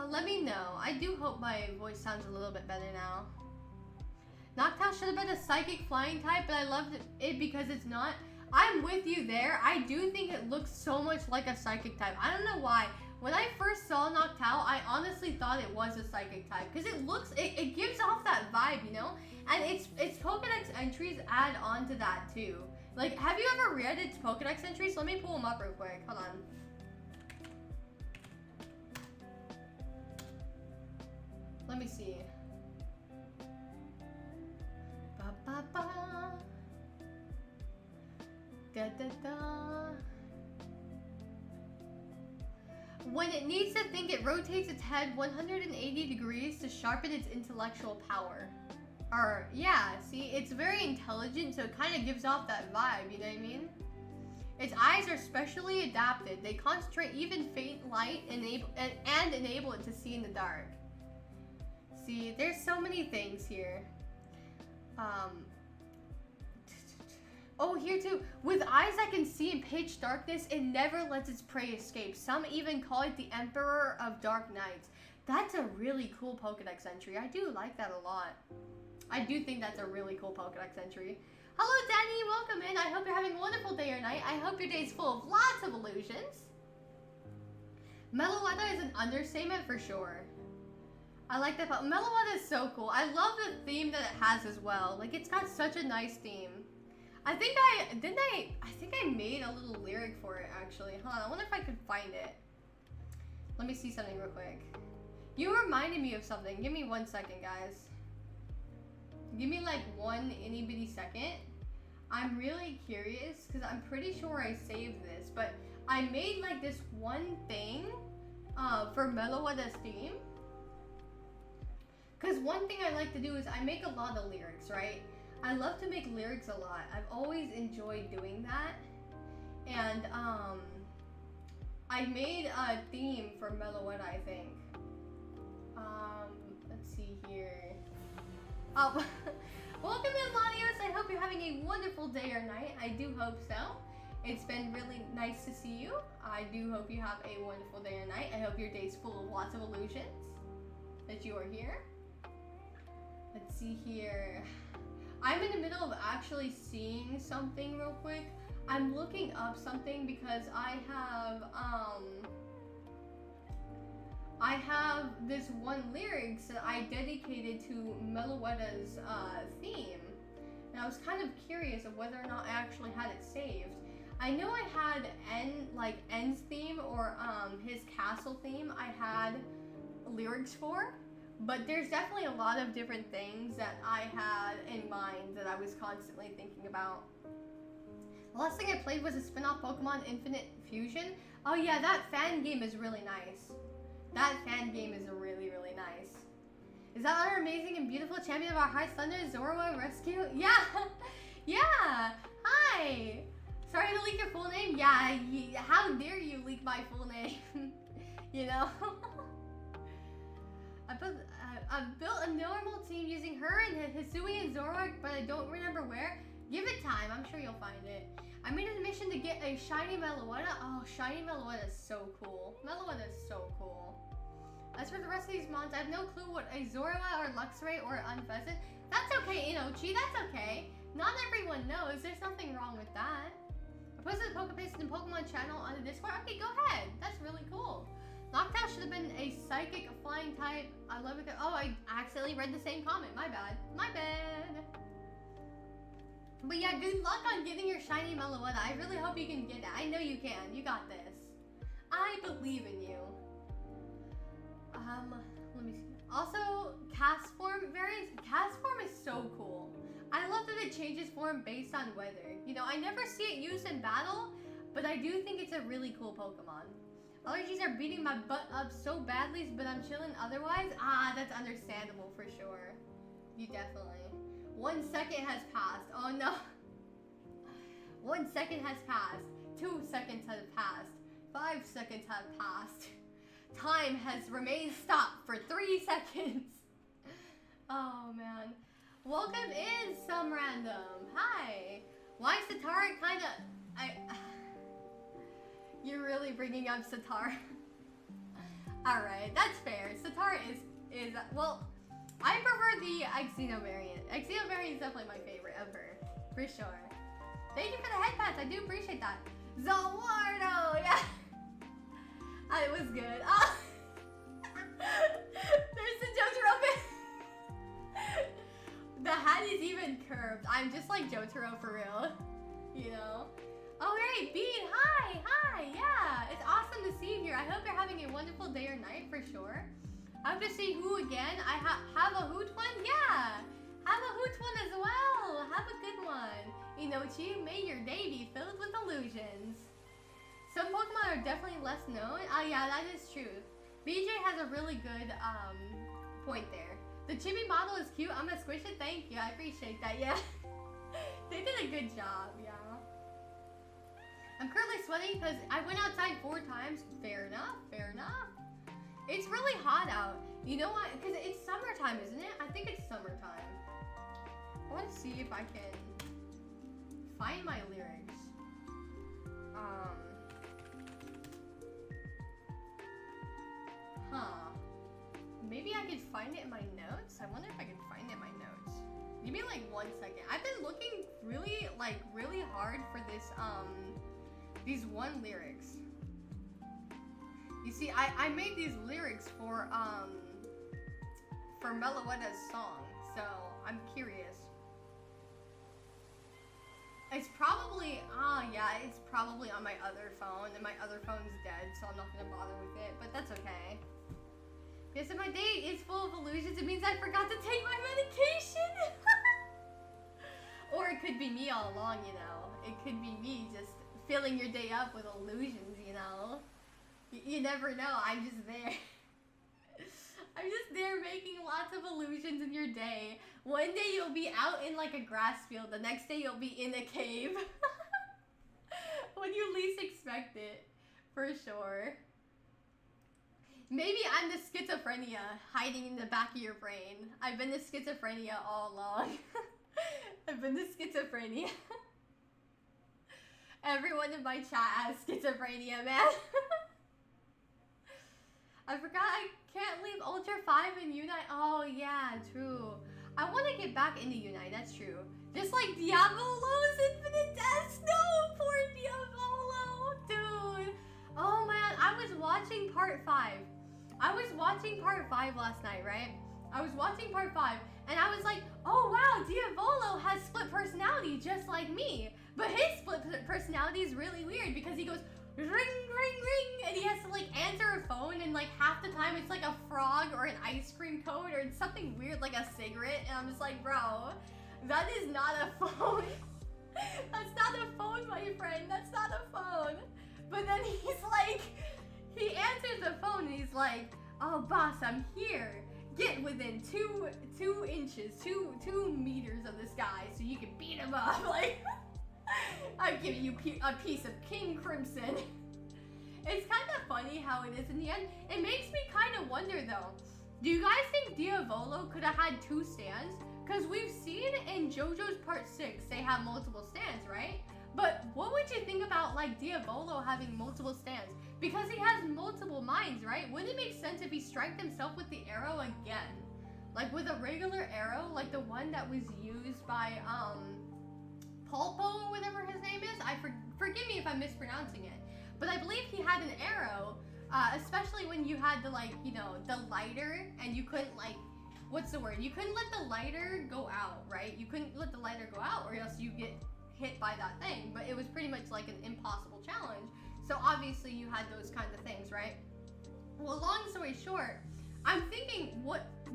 Let me know. I do hope my voice sounds a little bit better now. Noctowl should have been a psychic flying type, but I loved it because it's not. I'm with you there. I do think it looks so much like a psychic type. I don't know why. When I first saw Noctowl, I honestly thought it was a psychic type because it gives off that vibe, you know? And its Pokedex entries add on to that too. Like, have you ever read its Pokedex entries? Let me pull them up real quick. Hold on. Let me see. Ba ba ba. Da da da. When it needs to think, it rotates its head 180 degrees to sharpen its intellectual power. Or, yeah, see, it's very intelligent, so it kind of gives off that vibe, you know what I mean? Its eyes are specially adapted. They concentrate even faint light and enable it to see in the dark. See, there's so many things here. Oh, here too. With eyes that can see in pitch darkness, it never lets its prey escape. Some even call it the Emperor of Dark Nights. That's a really cool Pokedex entry. I do like that a lot. I do think that's a really cool Pokedex entry. Hello, Danny. Welcome in. I hope you're having a wonderful day or night. I hope your day's full of lots of illusions. Meloetta is an understatement for sure. I like that. Meloetta is so cool. I love the theme that it has as well. Like, it's got such a nice theme. I think I made a little lyric for it actually. Hold on, I wonder if I could find it. Let me see something real quick. You reminded me of something. Give me 1 second, guys. Give me like one itty bitty second. I'm really curious because I'm pretty sure I saved this, but I made like this one thing for Meloetta's theme. Because one thing I like to do is I make a lot of lyrics, right? I love to make lyrics a lot. I've always enjoyed doing that. And I made a theme for Meloetta, I think. Let's see here. Oh, welcome in, Lanios. I hope you're having a wonderful day or night. I do hope so. It's been really nice to see you. I do hope you have a wonderful day or night. I hope your day's full of lots of illusions that you are here. Let's see here. I'm in the middle of actually seeing something real quick. I'm looking up something because I have this one lyrics that I dedicated to Meloetta's theme. And I was kind of curious of whether or not I actually had it saved. I know I had N's theme or his castle theme I had lyrics for. But there's definitely a lot of different things that I had in mind that I was constantly thinking about. The last thing I played was a spin-off Pokemon Infinite Fusion. Oh yeah, that fan game is really nice. That fan game is really, really nice. Is that our amazing and beautiful champion of our hearts, Thunder, Zorua Rescue? Yeah! Yeah! Hi! Sorry to leak your full name? Yeah, how dare you leak my full name? You know? I built a normal team using her and Hisui and Zoroark, but I don't remember where. Give it time, I'm sure you'll find it. I made a mission to get a shiny Meloetta. Oh, shiny Meloetta is so cool. Meloetta is so cool. As for the rest of these mons, I have no clue what a Zorua or Luxray or Unpheasant. That's okay, Inochi, that's okay. Not everyone knows, there's nothing wrong with that. I posted the Pokepaste and Pokemon channel on the Discord. Okay, go ahead, that's really cool. Noctowl should have been a psychic flying type. I love it. Oh, I accidentally read the same comment. My bad. My bad. But yeah, good luck on getting your shiny Meloetta. I really hope you can get it. I know you can. You got this. I believe in you. Let me see. Also, cast form variants. Cast form is so cool. I love that it changes form based on weather. You know, I never see it used in battle, but I do think it's a really cool Pokemon. Allergies are beating my butt up so badly, but I'm chilling otherwise. Ah, that's understandable for sure. You definitely. 1 second has passed. Oh no. 1 second has passed. 2 seconds have passed. 5 seconds have passed. Time has remained stopped for 3 seconds. Oh man. Welcome in, some random. Hi. Why is Satara kinda... You're really bringing up Satara. Alright, that's fair. Satara is... Well, I prefer the Exino variant. Exino variant is definitely my favorite ever. For sure. Thank you for the head pats. I do appreciate that. Zawardo! Yeah. It was good. Oh. There's the Jotaro bit. The hat is even curved. I'm just like Jotaro for real. You know? Oh, hey, Bean. Hi. Hi. Yeah. It's awesome to see you here. I hope you're having a wonderful day or night for sure. I have to see who again. I have a hoot one? Yeah. Have a hoot one as well. Have a good one. Inochi, may your day be filled with illusions. Some Pokemon are definitely less known. Oh yeah, that is true. BJ has a really good point there. The chibi model is cute. I'm gonna squish it. Thank you. I appreciate that. Yeah. They did a good job. Yeah. I'm currently sweating because I went outside 4 times. Fair enough. Fair enough. It's really hot out. You know what? Because it's summertime, isn't it? I think it's summertime. I want to see if I can find my lyrics. Maybe I could find it in my notes. I wonder if I can find it in my notes. Give me like 1 second. I've been looking really hard for this these one lyrics. You see, I made these lyrics for Meloetta's song, so I'm curious. It's probably yeah, it's probably on my other phone, and my other phone's dead, so I'm not gonna bother with it, but that's okay. Yes, if my day is full of illusions, it means I forgot to take my medication! Or it could be me all along, you know. It could be me just filling your day up with illusions, you know. You never know, I'm just there. I'm just there making lots of illusions in your day. One day you'll be out in like a grass field, the next day you'll be in a cave. When you least expect it, for sure. Maybe I'm the schizophrenia hiding in the back of your brain. I've been the schizophrenia all along. I've been the schizophrenia. Everyone in my chat has schizophrenia, man. I forgot I can't leave Ultra 5 and Unite. Oh yeah, true. I want to get back into Unite, that's true. Just like Diavolo's Infinite Deaths. No, poor Diavolo, dude. Oh man, I was watching part 5. I was watching part 5 last night, right? I was watching part 5 and I was like, oh wow, Diavolo has split personality just like me. But his split personality is really weird because he goes ring, ring, ring, and he has to like answer a phone, and like half the time it's like a frog or an ice cream cone or something weird like a cigarette, and I'm just like, bro, that is not a phone. That's not a phone, my friend. That's not a phone. But then he's like, he answers the phone and he's like, oh boss, I'm here. Get within two inches, two meters of this guy so you can beat him up. Like, I'm giving you a piece of King Crimson. It's kind of funny how it is in the end. It makes me kind of wonder though, do you guys think Diavolo could have had 2 stands? Because we've seen in JoJo's part 6, they have multiple stands, right? But what would you think about like Diavolo having multiple stands? Because he has multiple minds, right? Wouldn't it make sense if he struck himself with the arrow again? Like with a regular arrow, like the one that was used by Pulpo or whatever his name is. Forgive me if I'm mispronouncing it. But I believe he had an arrow, especially when you had the like, you know, the lighter, and you couldn't like, what's the word? You couldn't let the lighter go out, right? You couldn't let the lighter go out or else you get hit by that thing. But it was pretty much like an impossible challenge. So obviously you had those kinds of things, right? Well, long story short, I'm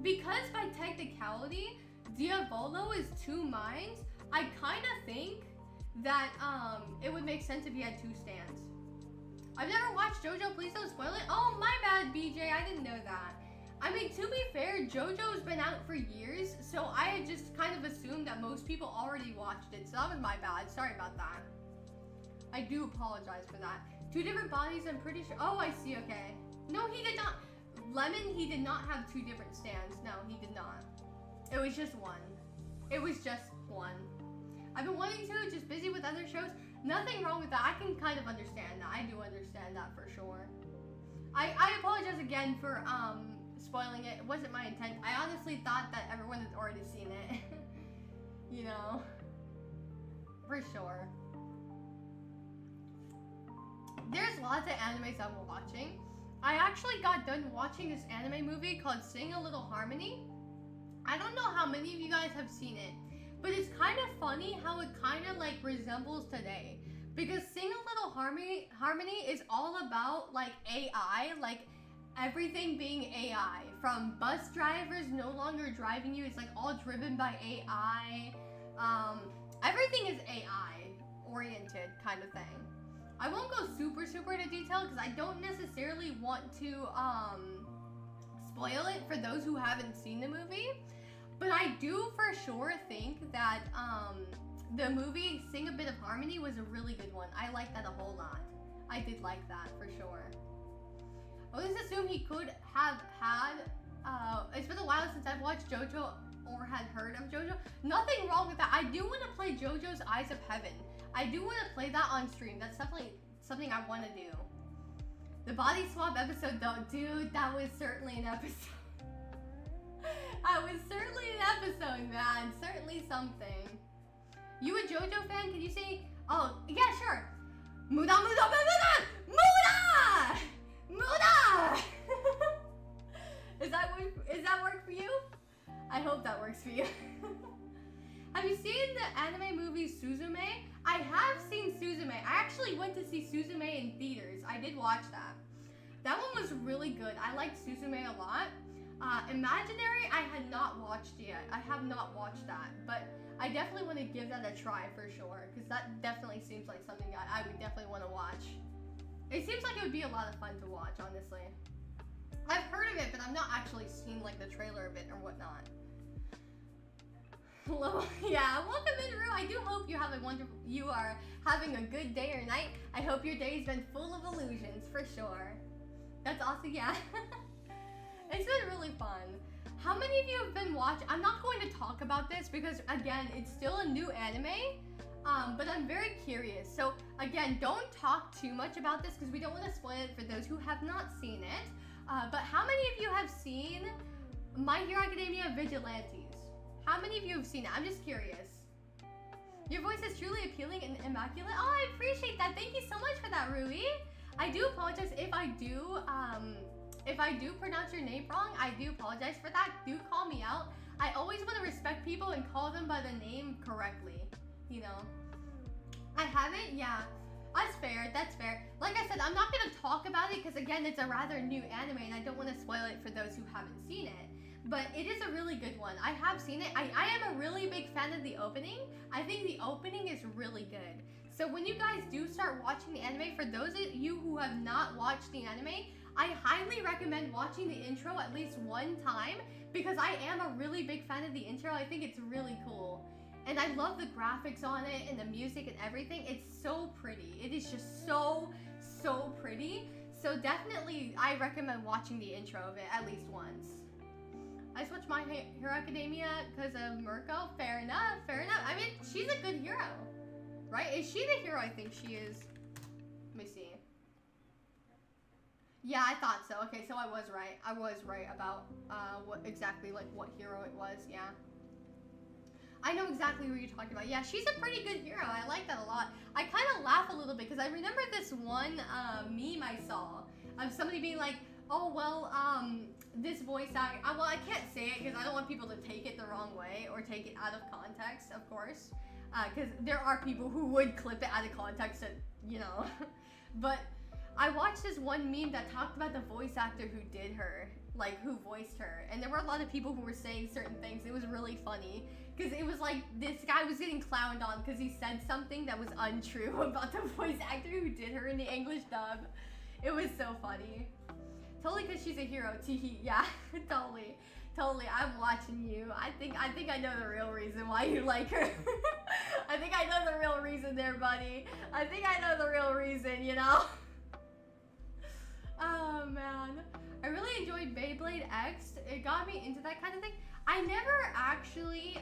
because by technicality, Diavolo is 2 minds, I kind of think that it would make sense if he had 2 stands. I've never watched JoJo, please don't spoil it. Oh, my bad, BJ, I didn't know that. I mean, to be fair, JoJo's been out for years, so I had just kind of assumed that most people already watched it, so that was my bad. Sorry about that. I do apologize for that. 2 different bodies, I'm pretty sure. Oh, I see, okay. No, he did not. Lemon, he did not have 2 different stands. No, he did not. It was just 1. It was just 1. I've been wanting to, just busy with other shows. Nothing wrong with that. I can kind of understand that. I do understand that for sure. I apologize again for spoiling it. It wasn't my intent. I honestly thought that everyone had already seen it. You know? For sure. There's lots of animes I'm watching. I actually got done watching this anime movie called Sing a Little Harmony. I don't know how many of you guys have seen it, but it's kind of funny how it kind of like resembles today. Because Sing a Little Harmony is all about like AI, like everything being AI. From bus drivers no longer driving you, it's like all driven by AI. Everything is AI oriented kind of thing. I won't go super into detail because I don't necessarily want to spoil it for those who haven't seen the movie. But I do for sure think that the movie Sing a Bit of Harmony was a really good one. I liked that a whole lot. I did like that for sure. I always assume he could have had, it's been a while since I've watched JoJo or had heard of JoJo. Nothing wrong with that. I do want to play JoJo's Eyes of Heaven. I do want to play that on stream. That's definitely something I want to do. The body swap episode though, dude, that was certainly an episode. That was certainly an episode, man. Certainly something. You a JoJo fan? Can you say? Oh, yeah, sure. Muda, muda, muda, muda, muda. Is that work for you? I hope that works for you. Have you seen the anime movie Suzume? I have seen Suzume. I actually went to see Suzume in theaters. I did watch that. That one was really good. I liked Suzume a lot. Imaginary, I had not watched yet. I have not watched that, but I definitely want to give that a try for sure, because that definitely seems like something that I would definitely want to watch. It seems like it would be a lot of fun to watch, honestly. I've heard of it, but I've not actually seen like the trailer of it or whatnot. Hello, yeah, welcome in, Rue. I do hope you are having a good day or night. I hope your day's been full of illusions, for sure. That's awesome, yeah. It's been really fun. How many of you have been watching? I'm not going to talk about this because, again, it's still a new anime, but I'm very curious. So, again, don't talk too much about this because we don't want to spoil it for those who have not seen it. But how many of you have seen My Hero Academia Vigilantes? How many of you have seen it? I'm just curious. Your voice is truly appealing and immaculate. Oh, I appreciate that. Thank you so much for that, Rui. I do apologize if I do pronounce your name wrong. I do apologize for that. Do call me out. I always want to respect people and call them by the name correctly. You know. I haven't? Yeah. That's fair. That's fair. Like I said, I'm not going to talk about it because, again, it's a rather new anime and I don't want to spoil it for those who haven't seen it. But it is a really good one. I have seen it. I am a really big fan of the opening. I think the opening is really good. So when you guys do start watching the anime, for those of you who have not watched the anime, I highly recommend watching the intro at least one time because I am a really big fan of the intro. I think it's really cool. And I love the graphics on it and the music and everything. It's so pretty. It is just so pretty. So definitely I recommend watching the intro of it at least once. I switched My Hero Academia because of Mirko. Fair enough, fair enough. I mean, she's a good hero, right? Is she the hero I think she is? Let me see. Yeah, I thought so. Okay, so I was right. I was right about what hero it was, yeah. I know exactly what you're talking about. Yeah, she's a pretty good hero. I like that a lot. I kind of laugh a little bit because I remember this one meme I saw of somebody being like, oh, well, this voice act, well, I can't say it because I don't want people to take it the wrong way or take it out of context, of course. Because there are people who would clip it out of context and, you know. But I watched this one meme that talked about the voice actor who did her. like who voiced her, and there were a lot of people who were saying certain things. It was really funny because it was like this guy was getting clowned on because he said something that was untrue about the voice actor who did her in the English dub. It was so funny. Totally because she's a hero. Teehee. Yeah, totally. Totally. I'm watching you. I think I know the real reason why you like her. I think I know the real reason there, buddy. I think I know the real reason, you know? Oh, man. I really enjoyed Beyblade X. It got me into that kind of thing. I never actually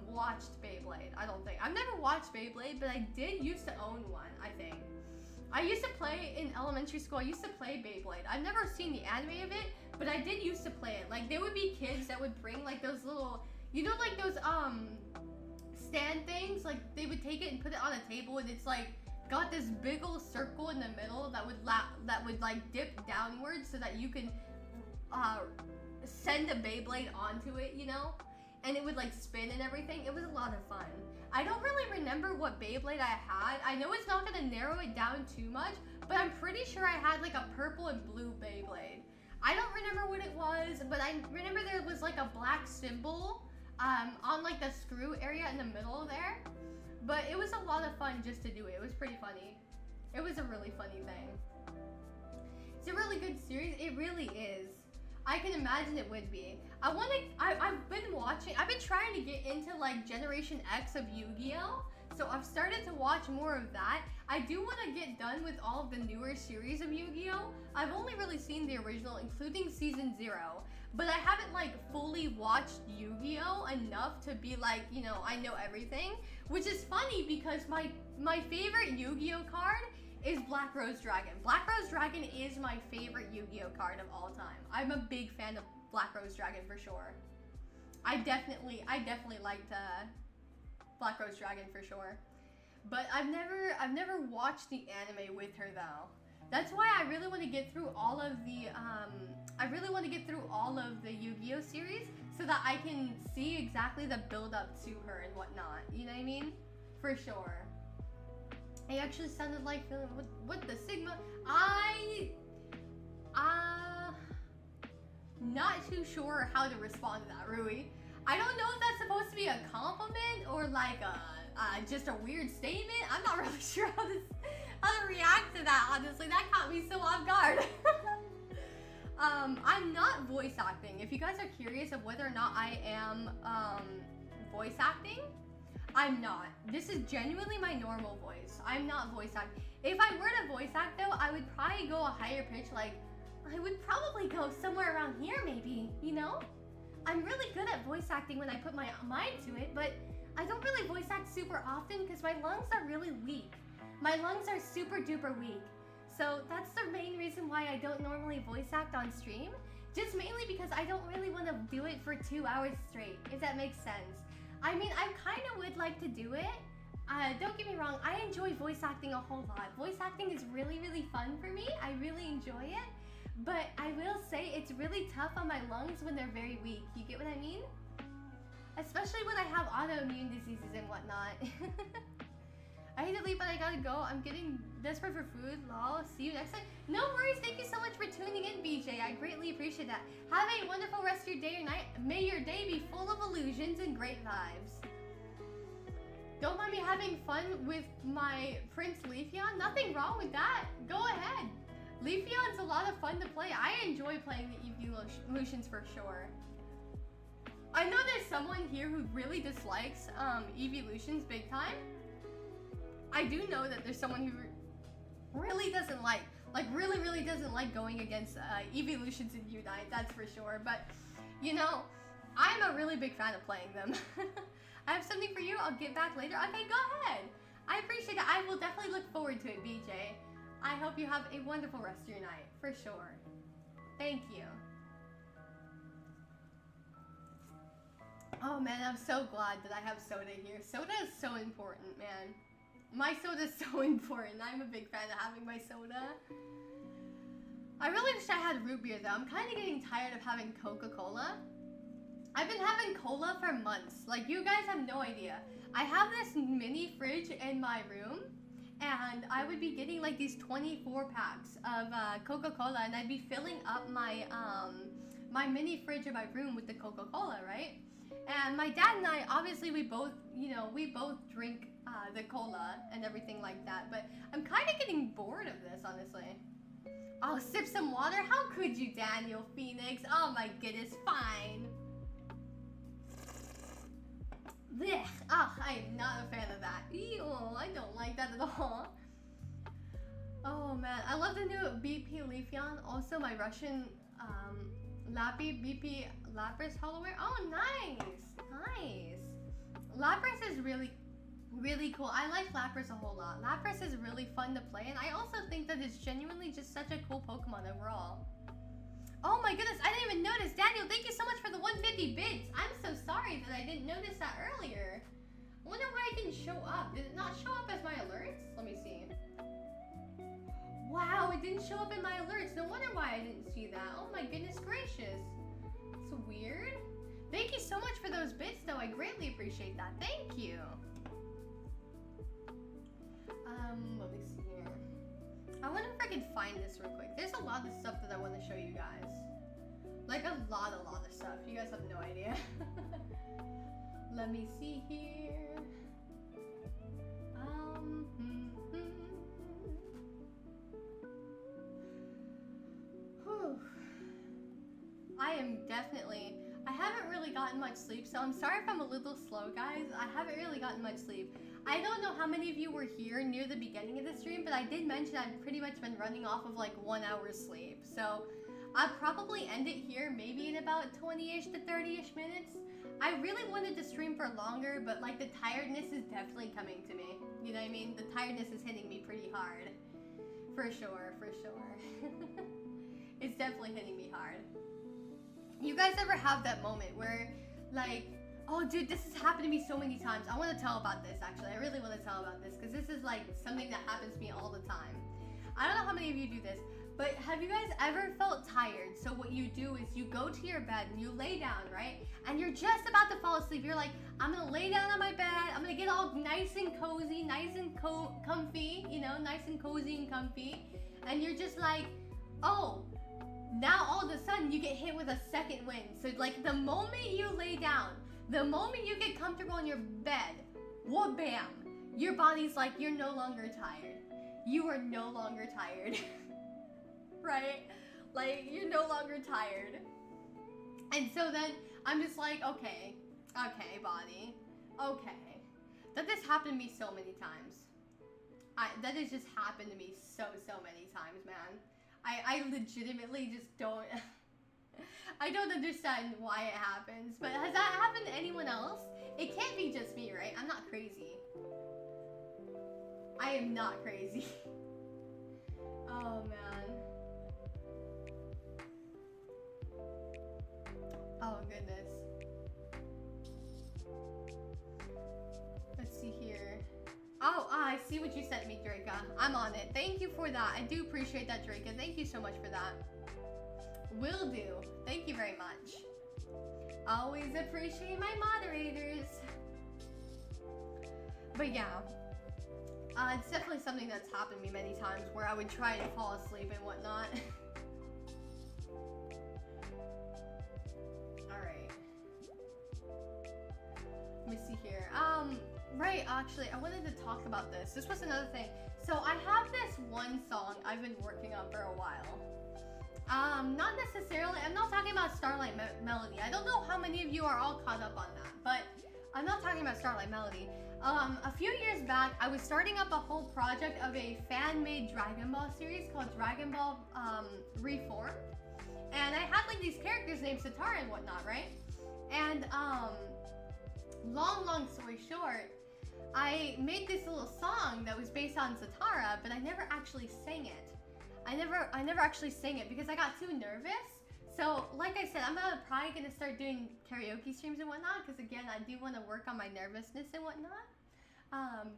watched Beyblade, I don't think. I've never watched Beyblade, but I did used to own one, I think. I used to play in elementary school. I used to play Beyblade. I've never seen the anime of it, but I did used to play it. Like, there would be kids that would bring, like, those little, you know, like those, stand things? Like, they would take it and put it on a table, and it's, like, got this big old circle in the middle that would, like, dip downwards so that you can, send a Beyblade onto it, you know? And it would, like, spin and everything. It was a lot of fun. I don't really remember what Beyblade I had. I know it's not gonna narrow it down too much, but I'm pretty sure I had, like, a purple and blue Beyblade. I don't remember what it was, but I remember there was, like, a black symbol on, like, the screw area in the middle there. But it was a lot of fun just to do it. It was pretty funny. It was a really funny thing. It's a really good series. It really is. I can imagine it would be. I've been trying to get into, like, Generation X of Yu-Gi-Oh! So I've started to watch more of that. I do want to get done with all of the newer series of Yu-Gi-Oh! I've only really seen the original, including Season 0. But I haven't, like, fully watched Yu-Gi-Oh! Enough to be like, you know, I know everything. Which is funny because my favorite Yu-Gi-Oh! Card is Black Rose Dragon. Black Rose Dragon is my favorite Yu-Gi-Oh! Card of all time. I'm a big fan of Black Rose Dragon for sure. I definitely liked Black Rose Dragon for sure. But I've never watched the anime with her though. That's why I really want to get through all of the Yu-Gi-Oh! Series so that I can see exactly the build up to her and whatnot. You know what I mean? For sure. It actually sounded like feeling what the Sigma. Not too sure how to respond to that, Rui. I don't know if that's supposed to be a compliment or like just a weird statement. I'm not really sure how to react to that. Honestly, that caught me so off guard. I'm not voice acting. If you guys are curious of whether or not I am voice acting, I'm not. This is genuinely my normal voice. I'm not voice acting. If I were to voice act though, I would probably go a higher pitch, like I would probably go somewhere around here maybe, you know? I'm really good at voice acting when I put my mind to it, but I don't really voice act super often because my lungs are really weak. My lungs are super duper weak. So that's the main reason why I don't normally voice act on stream. Just mainly because I don't really want to do it for 2 hours straight, if that makes sense. I mean, I kind of would like to do it. Don't get me wrong, I enjoy voice acting a whole lot. Voice acting is really, really fun for me. I really enjoy it. But I will say it's really tough on my lungs when they're very weak. You get what I mean? Especially when I have autoimmune diseases and whatnot. I hate to leave, but I gotta go. I'm getting desperate for food. Lol. See you next time. No worries. Thank you so much for tuning in, BJ. I greatly appreciate that. Have a wonderful rest of your day or night. May your day be full of illusions and great vibes. Don't mind me having fun with my Prince Leafeon. Nothing wrong with that. Go ahead. Leafeon's a lot of fun to play. I enjoy playing the Evolutions for sure. I know there's someone here who really dislikes Evolutions big time. I do know that there's someone who really doesn't like really doesn't like going against Evolutions in Unite, that's for sure. But, you know, I'm a really big fan of playing them. I have something for you. I'll get back later. Okay, go ahead. I appreciate it. I will definitely look forward to it, BJ. I hope you have a wonderful rest of your night, for sure. Thank you. Oh man, I'm so glad that I have soda here. Soda is so important, man. My soda is so important. I'm a big fan of having my soda. I really wish I had root beer though. I'm kind of getting tired of having Coca-Cola. I've been having cola for months. Like, you guys have no idea. I have this mini fridge in my room, and I would be getting like these 24 packs of Coca-Cola, and I'd be filling up my my mini fridge in my room with the Coca-Cola, right? And my dad and I, obviously we both, you know, we both drink the cola and everything like that, but I'm kind of getting bored of this, honestly. I'll sip some water? How could you, Daniel Phoenix? Oh my goodness, fine. Blech. Oh, I am not a fan of that. Ew, I don't like that at all. Oh man, I love the new BP Leafeon. Also my Russian Lappy BP Lapras Hollowware. Oh, nice, nice. Lapras is really cool. I like Lapras a whole lot. Lapras is really fun to play, and I also think that it's genuinely just such a cool Pokemon overall. Oh my goodness, I didn't even notice. Daniel, thank you so much for the 150 bits. I'm so sorry that I didn't notice that earlier. I wonder why it didn't show up. Did it not show up as my alerts? Let me see. Wow, it didn't show up in my alerts. No wonder why I didn't see that. Oh my goodness gracious. It's weird. Thank you so much for those bits though. I greatly appreciate that. Thank you. Let me see here. I wonder if I can find this real quick. There's a lot of stuff that I want to show you guys. Like a lot of stuff. You guys have no idea. Let me see here. I haven't really gotten much sleep, so I'm sorry if I'm a little slow, guys. I haven't really gotten much sleep. I don't know how many of you were here near the beginning of the stream, but I did mention I've pretty much been running off of like 1 hour's sleep. So I'll probably end it here, maybe in about 20-ish to 30-ish minutes. I really wanted to stream for longer, but like the tiredness is definitely coming to me. You know what I mean? The tiredness is hitting me pretty hard. For sure, for sure. It's definitely hitting me hard. You guys ever have that moment where, like, oh dude, this has happened to me so many times. I want to tell about this, actually. I really want to tell about this, because this is like something that happens to me all the time. I don't know how many of you do this, but have you guys ever felt tired? So what you do is you go to your bed and you lay down, right? And you're just about to fall asleep. You're like, I'm going to lay down on my bed. I'm going to get all nice and cozy, nice and comfy, you know, nice and cozy and comfy. And you're just like, oh, now all of a sudden you get hit with a second wind. So like the moment you lay down, the moment you get comfortable in your bed, whoa, bam, your body's like, you're no longer tired. You are no longer tired. Right? Like, you're no longer tired. And so then I'm just like, okay, body, okay. That has happened to me so many times. That has just happened to me so many times, man. I legitimately just don't, I don't understand why it happens. But has that happened to anyone else? It can't be just me, right? I'm not crazy. I am not crazy. Oh, man. Oh, goodness. Let's see here. Oh, I see what you sent me, Draca. I'm on it. Thank you for that. I do appreciate that, Draca. Thank you so much for that. Will do. Thank you very much. Always appreciate my moderators. But yeah. It's definitely something that's happened to me many times where I would try to fall asleep and whatnot. Alright. Let me see here. Right, actually, I wanted to talk about this. This was another thing. So I have this one song I've been working on for a while. Not necessarily, I'm not talking about Starlight Melody. I don't know how many of you are all caught up on that, but I'm not talking about Starlight Melody. A few years back, I was starting up a whole project of a fan-made Dragon Ball series called Dragon Ball Reformed. And I had like these characters named Satara and whatnot, right? And long story short, I made this little song that was based on Satara, but I never actually sang it. I never actually sang it because I got too nervous. So, like I said, I'm probably gonna start doing karaoke streams and whatnot, because again, I do want to work on my nervousness and whatnot.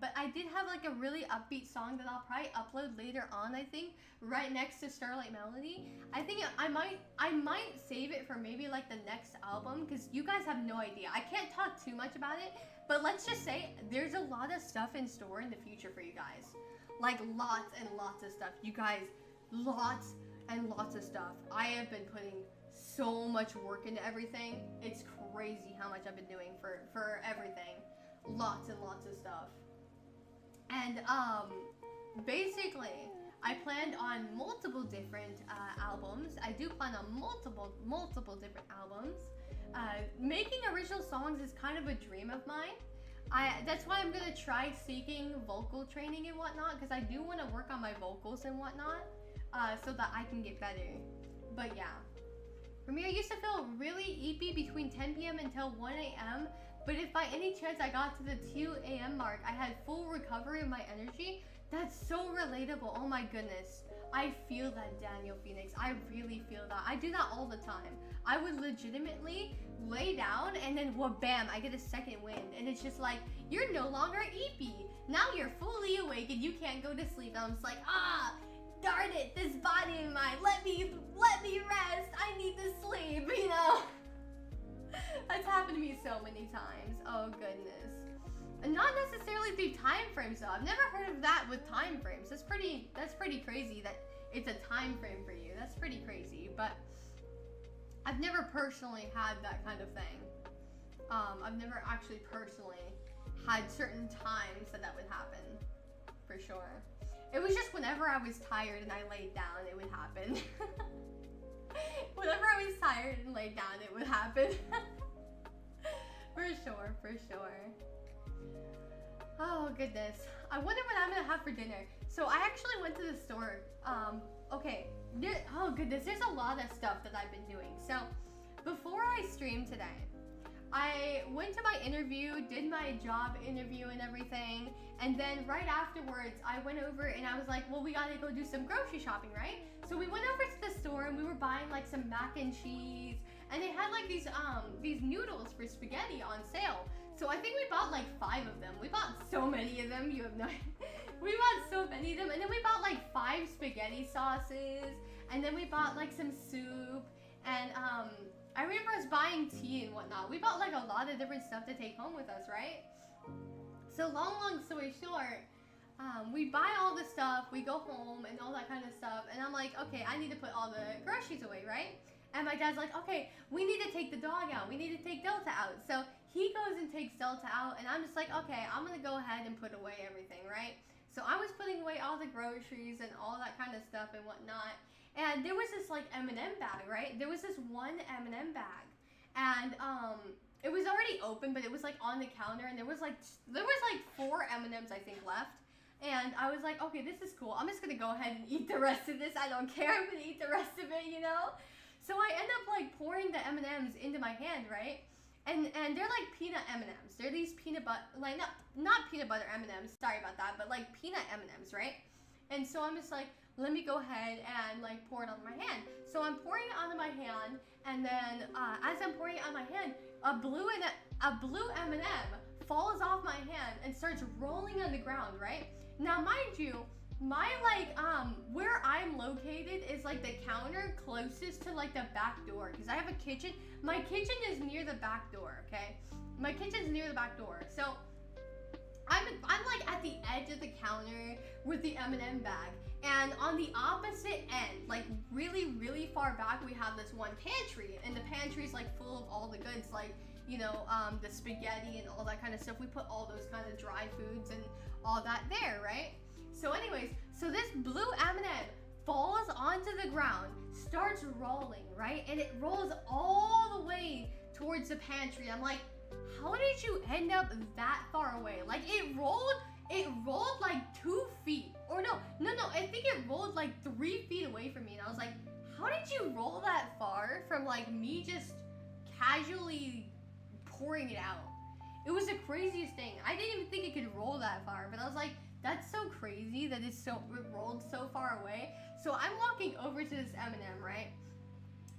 But I did have like a really upbeat song that I'll probably upload later on, I think, right next to Starlight Melody. I think I might save it for maybe like the next album, because you guys have no idea. I can't talk too much about it, but let's just say there's a lot of stuff in store in the future for you guys. Like lots and lots of stuff. You guys, lots and lots of stuff. I have been putting so much work into everything. It's crazy how much I've been doing for everything. Lots and lots of stuff. And basically, I planned on multiple different albums. I do plan on multiple different albums. Making original songs is kind of a dream of mine. That's why I'm gonna try seeking vocal training and whatnot, because I do want to work on my vocals and whatnot, so that I can get better. But yeah. For me, I used to feel really eepy between 10 p.m. until 1 a.m. But if by any chance I got to the 2 a.m. mark, I had full recovery of my energy. That's so relatable. Oh my goodness. I feel that, Daniel Phoenix. I really feel that. I do that all the time. I would legitimately lay down and then, well, bam, I get a second wind. And it's just like, you're no longer eepy. Now you're fully awake and you can't go to sleep. And I'm just like, darn it, this body of mine, let me rest. I need to sleep, you know? That's happened to me so many times. Oh goodness. And not necessarily through time frames though. I've never heard of that with time frames. That's pretty crazy that it's a time frame for you. That's pretty crazy. But I've never personally had that kind of thing. I've never actually personally had certain times that would happen, for sure. It was just whenever I was tired and I laid down, it would happen. Whenever I was tired and laid down, it would happen. For sure, for sure. Oh goodness. I wonder what I'm gonna have for dinner. So I actually went to the store. Okay. Oh goodness, there's a lot of stuff that I've been doing. So before I streamed today, I went to my interview, did my job interview and everything, and then right afterwards, I went over and I was like, well, we gotta go do some grocery shopping, right? So we went over to the store and we were buying like some mac and cheese, and they had like these noodles for spaghetti on sale. So I think we bought like 5 of them. We bought so many of them, you have no idea. We bought so many of them, and then we bought like 5 spaghetti sauces, and then we bought like some soup, and I remember us buying tea and whatnot. We bought like a lot of different stuff to take home with us, right? So long story short, we buy all the stuff, we go home and all that kind of stuff, and I'm like, okay, I need to put all the groceries away, right? And my dad's like, okay, we need to take the dog out. We need to take Delta out. So he goes and takes Delta out, and I'm just like, okay, I'm gonna go ahead and put away everything, right? So I was putting away all the groceries and all that kind of stuff and whatnot. And there was this like M&M bag, right? There was this one M&M bag, and it was already open, but it was like on the counter, and there was like 4 M&Ms I think left. And I was like, okay, this is cool. I'm just gonna go ahead and eat the rest of this. I don't care. I'm gonna eat the rest of it, you know? So I end up like pouring the M&Ms into my hand, right? And they're like peanut M&Ms. They're these peanut butter, like not peanut butter M&Ms. Sorry about that, but like peanut M&Ms, right? And so I'm just like, let me go ahead and like pour it on my hand. So I'm pouring it onto my hand, and then as I'm pouring it on my hand, a blue M&M falls off my hand and starts rolling on the ground, right? Now, mind you, my like where I'm located is like the counter closest to like the back door, because I have a kitchen. My kitchen is near the back door, okay? My kitchen's near the back door. So I'm like at the edge of the counter with the M&M bag, and on the opposite end, like really, really far back, we have this one pantry, and the pantry's like full of all the goods, like, you know, the spaghetti and all that kind of stuff. We put all those kind of dry foods and all that there, right? So anyways, so this blue M&M falls onto the ground, starts rolling, right? And it rolls all the way towards the pantry. I'm like, how did you end up that far away? Like it rolled like 2 feet. Or no, I think it rolled like 3 feet away from me. And I was like, how did you roll that far from like me just casually pouring it out? It was the craziest thing. I didn't even think it could roll that far, but I was like, that's so crazy that it rolled so far away. So I'm walking over to this M&M, right?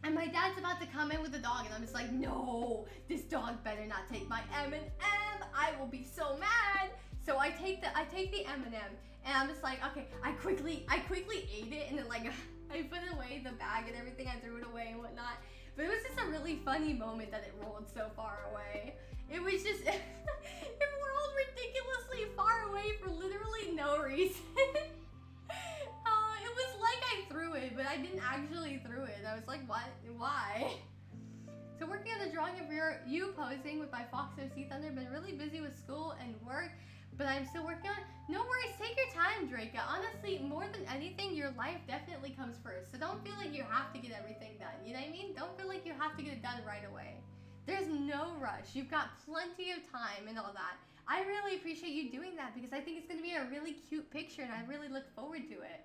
And my dad's about to come in with the dog, and I'm just like, no, this dog better not take my M&M. I will be so mad. So I take the M&M, and I'm just like, okay, I quickly ate it, and then like I put away the bag and everything. I threw it away and whatnot. But it was just a really funny moment that it rolled so far away. It was just, it rolled ridiculously far away for literally no reason. It was like I threw it, but I didn't actually throw it. I was like, what? Why? So working on the drawing of you posing with my Fox OC Thunder. Been really busy with school and work, but I'm still working on it. No worries, take your time, Draca. Honestly, more than anything, your life definitely comes first. So don't feel like you have to get everything done. You know what I mean? Don't feel like you have to get it done right away. There's no rush. You've got plenty of time and all that. I really appreciate you doing that because I think it's going to be a really cute picture and I really look forward to it.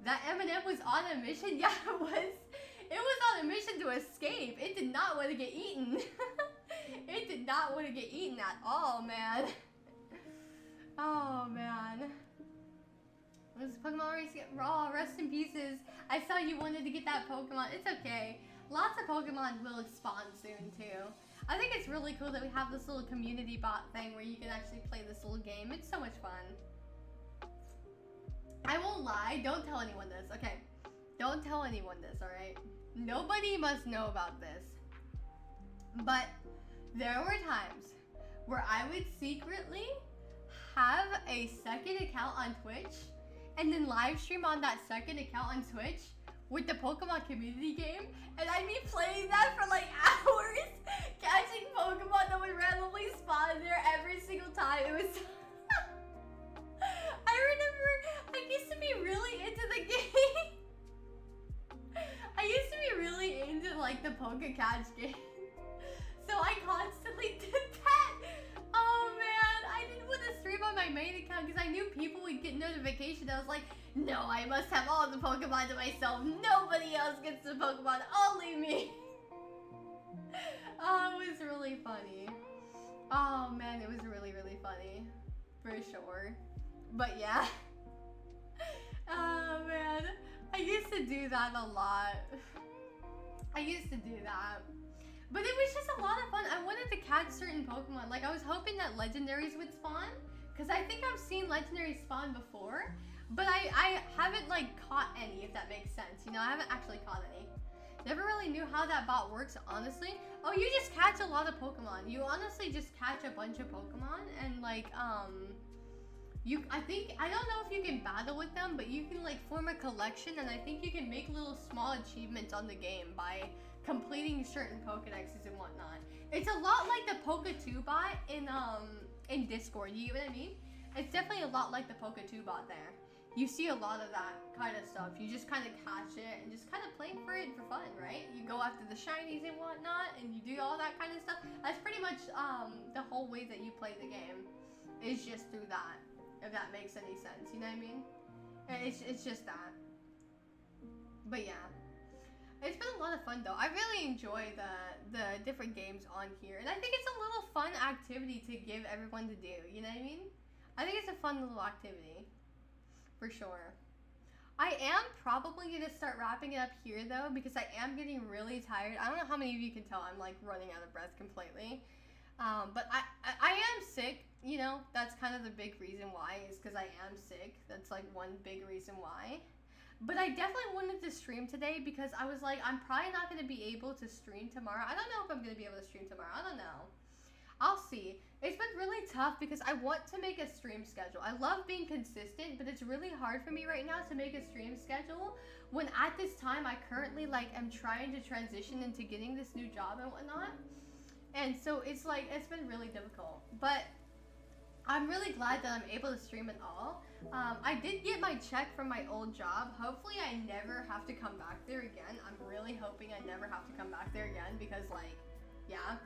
That Eminem was on a mission? Yeah, it was. It was on a mission to escape. It did not want to get eaten. It did not want to get eaten at all, man. Oh, man. This Pokemon race get raw. Rest in pieces. I saw you wanted to get that Pokemon. It's okay. Lots of Pokemon will spawn soon, too. I think it's really cool that we have this little community bot thing where you can actually play this little game. It's so much fun. I won't lie. Don't tell anyone this. Okay. Don't tell anyone this, alright? Nobody must know about this. But there were times where I would secretly have a second account on Twitch and then live stream on that second account on Twitch with the Pokemon community game, and I'd be playing that for like hours, catching Pokemon that would randomly spawn there every single time. It was I remember I used to be really into the game. I used to be really into like the Poke-Catch game. So I constantly did that. Oh man, I didn't want to stream on my main account because I knew people would get notification. I was like, no, I must have all the Pokemon to myself. Nobody else gets the Pokemon, only me. Oh, it was really funny. Oh man, it was really, really funny. For sure. But yeah. Oh man, I used to do that a lot. I used to do that. But it was just a lot of fun. I wanted to catch certain Pokemon. Like, I was hoping that legendaries would spawn. Because I think I've seen legendaries spawn before. But I haven't, like, caught any, if that makes sense. You know, I haven't actually caught any. Never really knew how that bot works, honestly. Oh, you just catch a lot of Pokemon. You honestly just catch a bunch of Pokemon. And, like, I don't know if you can battle with them, but you can, like, form a collection. And I think you can make little small achievements on the game by completing certain Pokedexes and whatnot. It's a lot like the Poke2 bot in Discord, you get what I mean? It's definitely a lot like the Poke2 bot there. You see a lot of that kind of stuff. You just kind of catch it and just kind of play for it for fun, right? You go after the shinies and whatnot, and you do all that kind of stuff. That's pretty much the whole way that you play the game, is just through that, if that makes any sense, you know what I mean? It's just that. But yeah. It's been a lot of fun though. I really enjoy the different games on here. And I think it's a little fun activity to give everyone to do. You know what I mean? I think it's a fun little activity. For sure. I am probably going to start wrapping it up here though, because I am getting really tired. I don't know how many of you can tell I'm like running out of breath completely. But I am sick. You know, that's kind of the big reason why, is because I am sick. That's like one big reason why. But I definitely wanted to stream today because I was like, I'm probably not going to be able to stream tomorrow. I don't know if I'm going to be able to stream tomorrow. I don't know. I'll see. It's been really tough because I want to make a stream schedule. I love being consistent, but it's really hard for me right now to make a stream schedule when at this time I currently like am trying to transition into getting this new job and whatnot. And so it's like, it's been really difficult. But I'm really glad that I'm able to stream at all. I did get my check from my old job. Hopefully I never have to come back there again. I'm really hoping I never have to come back there again because like, yeah.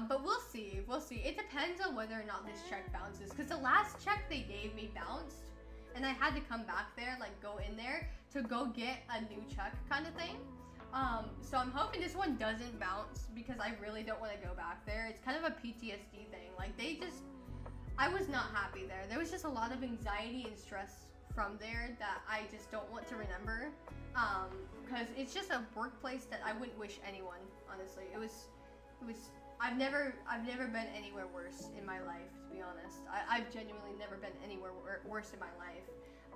But we'll see. We'll see. It depends on whether or not this check bounces. Because the last check they gave me bounced. And I had to come back there, like go in there to go get a new check kind of thing. So I'm hoping this one doesn't bounce because I really don't want to go back there. It's kind of a PTSD thing. Like I was not happy there. There was just a lot of anxiety and stress from there that I just don't want to remember. Because it's just a workplace that I wouldn't wish anyone, honestly. I've never been anywhere worse in my life, to be honest. I've genuinely never been anywhere worse in my life.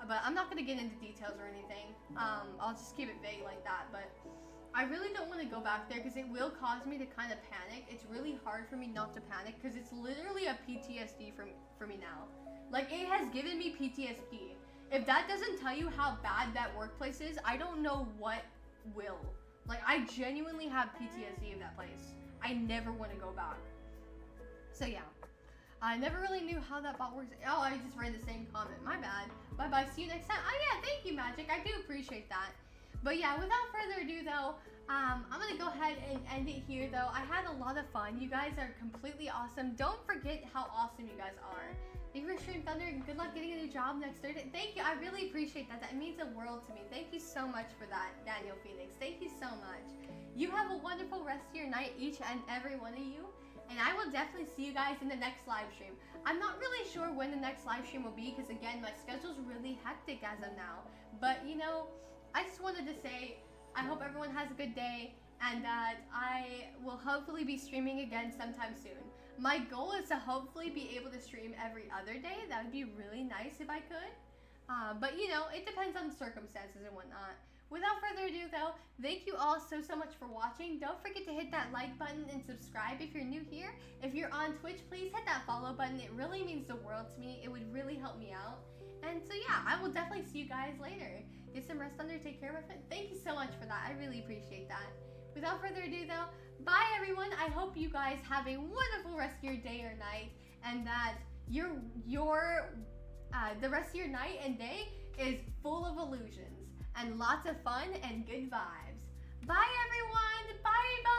But I'm not going to get into details or anything. I'll just keep it vague like that. But I really don't want to go back there because it will cause me to kind of panic. It's really hard for me not to panic because it's literally a PTSD for me now. Like, it has given me PTSD. If that doesn't tell you how bad that workplace is, I don't know what will. Like, I genuinely have PTSD of that place. I never want to go back. So yeah, I never really knew how that bot works. Oh, I just read the same comment. My bad. Bye-bye. See you next time. Oh yeah, thank you, Magic. I do appreciate that. But yeah, without further ado though, I'm going to go ahead and end it here though. I had a lot of fun. You guys are completely awesome. Don't forget how awesome you guys are. Thank you for streaming, Thunder. Good luck getting a new job next Thursday. Thank you. I really appreciate that. That means the world to me. Thank you so much for that, Daniel Phoenix. Thank you so much. You have a wonderful rest of your night, each and every one of you. And I will definitely see you guys in the next live stream. I'm not really sure when the next live stream will be because, again, my schedule's really hectic as of now. But, you know, I just wanted to say I hope everyone has a good day and that I will hopefully be streaming again sometime soon. My goal is to hopefully be able to stream every other day. That would be really nice if I could. But, you know, it depends on circumstances and whatnot. Without further ado, though, thank you all so much for watching. Don't forget to hit that like button and subscribe if you're new here. If you're on Twitch, please hit that follow button. It really means the world to me. It would really help me out. And so, yeah, I will definitely see you guys later. Get some rest, Thunder. Take care, my friend. Thank you so much for that. I really appreciate that. Without further ado, though, bye, everyone. I hope you guys have a wonderful rest of your day or night, and that the rest of your night and day is full of illusions and lots of fun and good vibes. Bye, everyone. Bye, bye.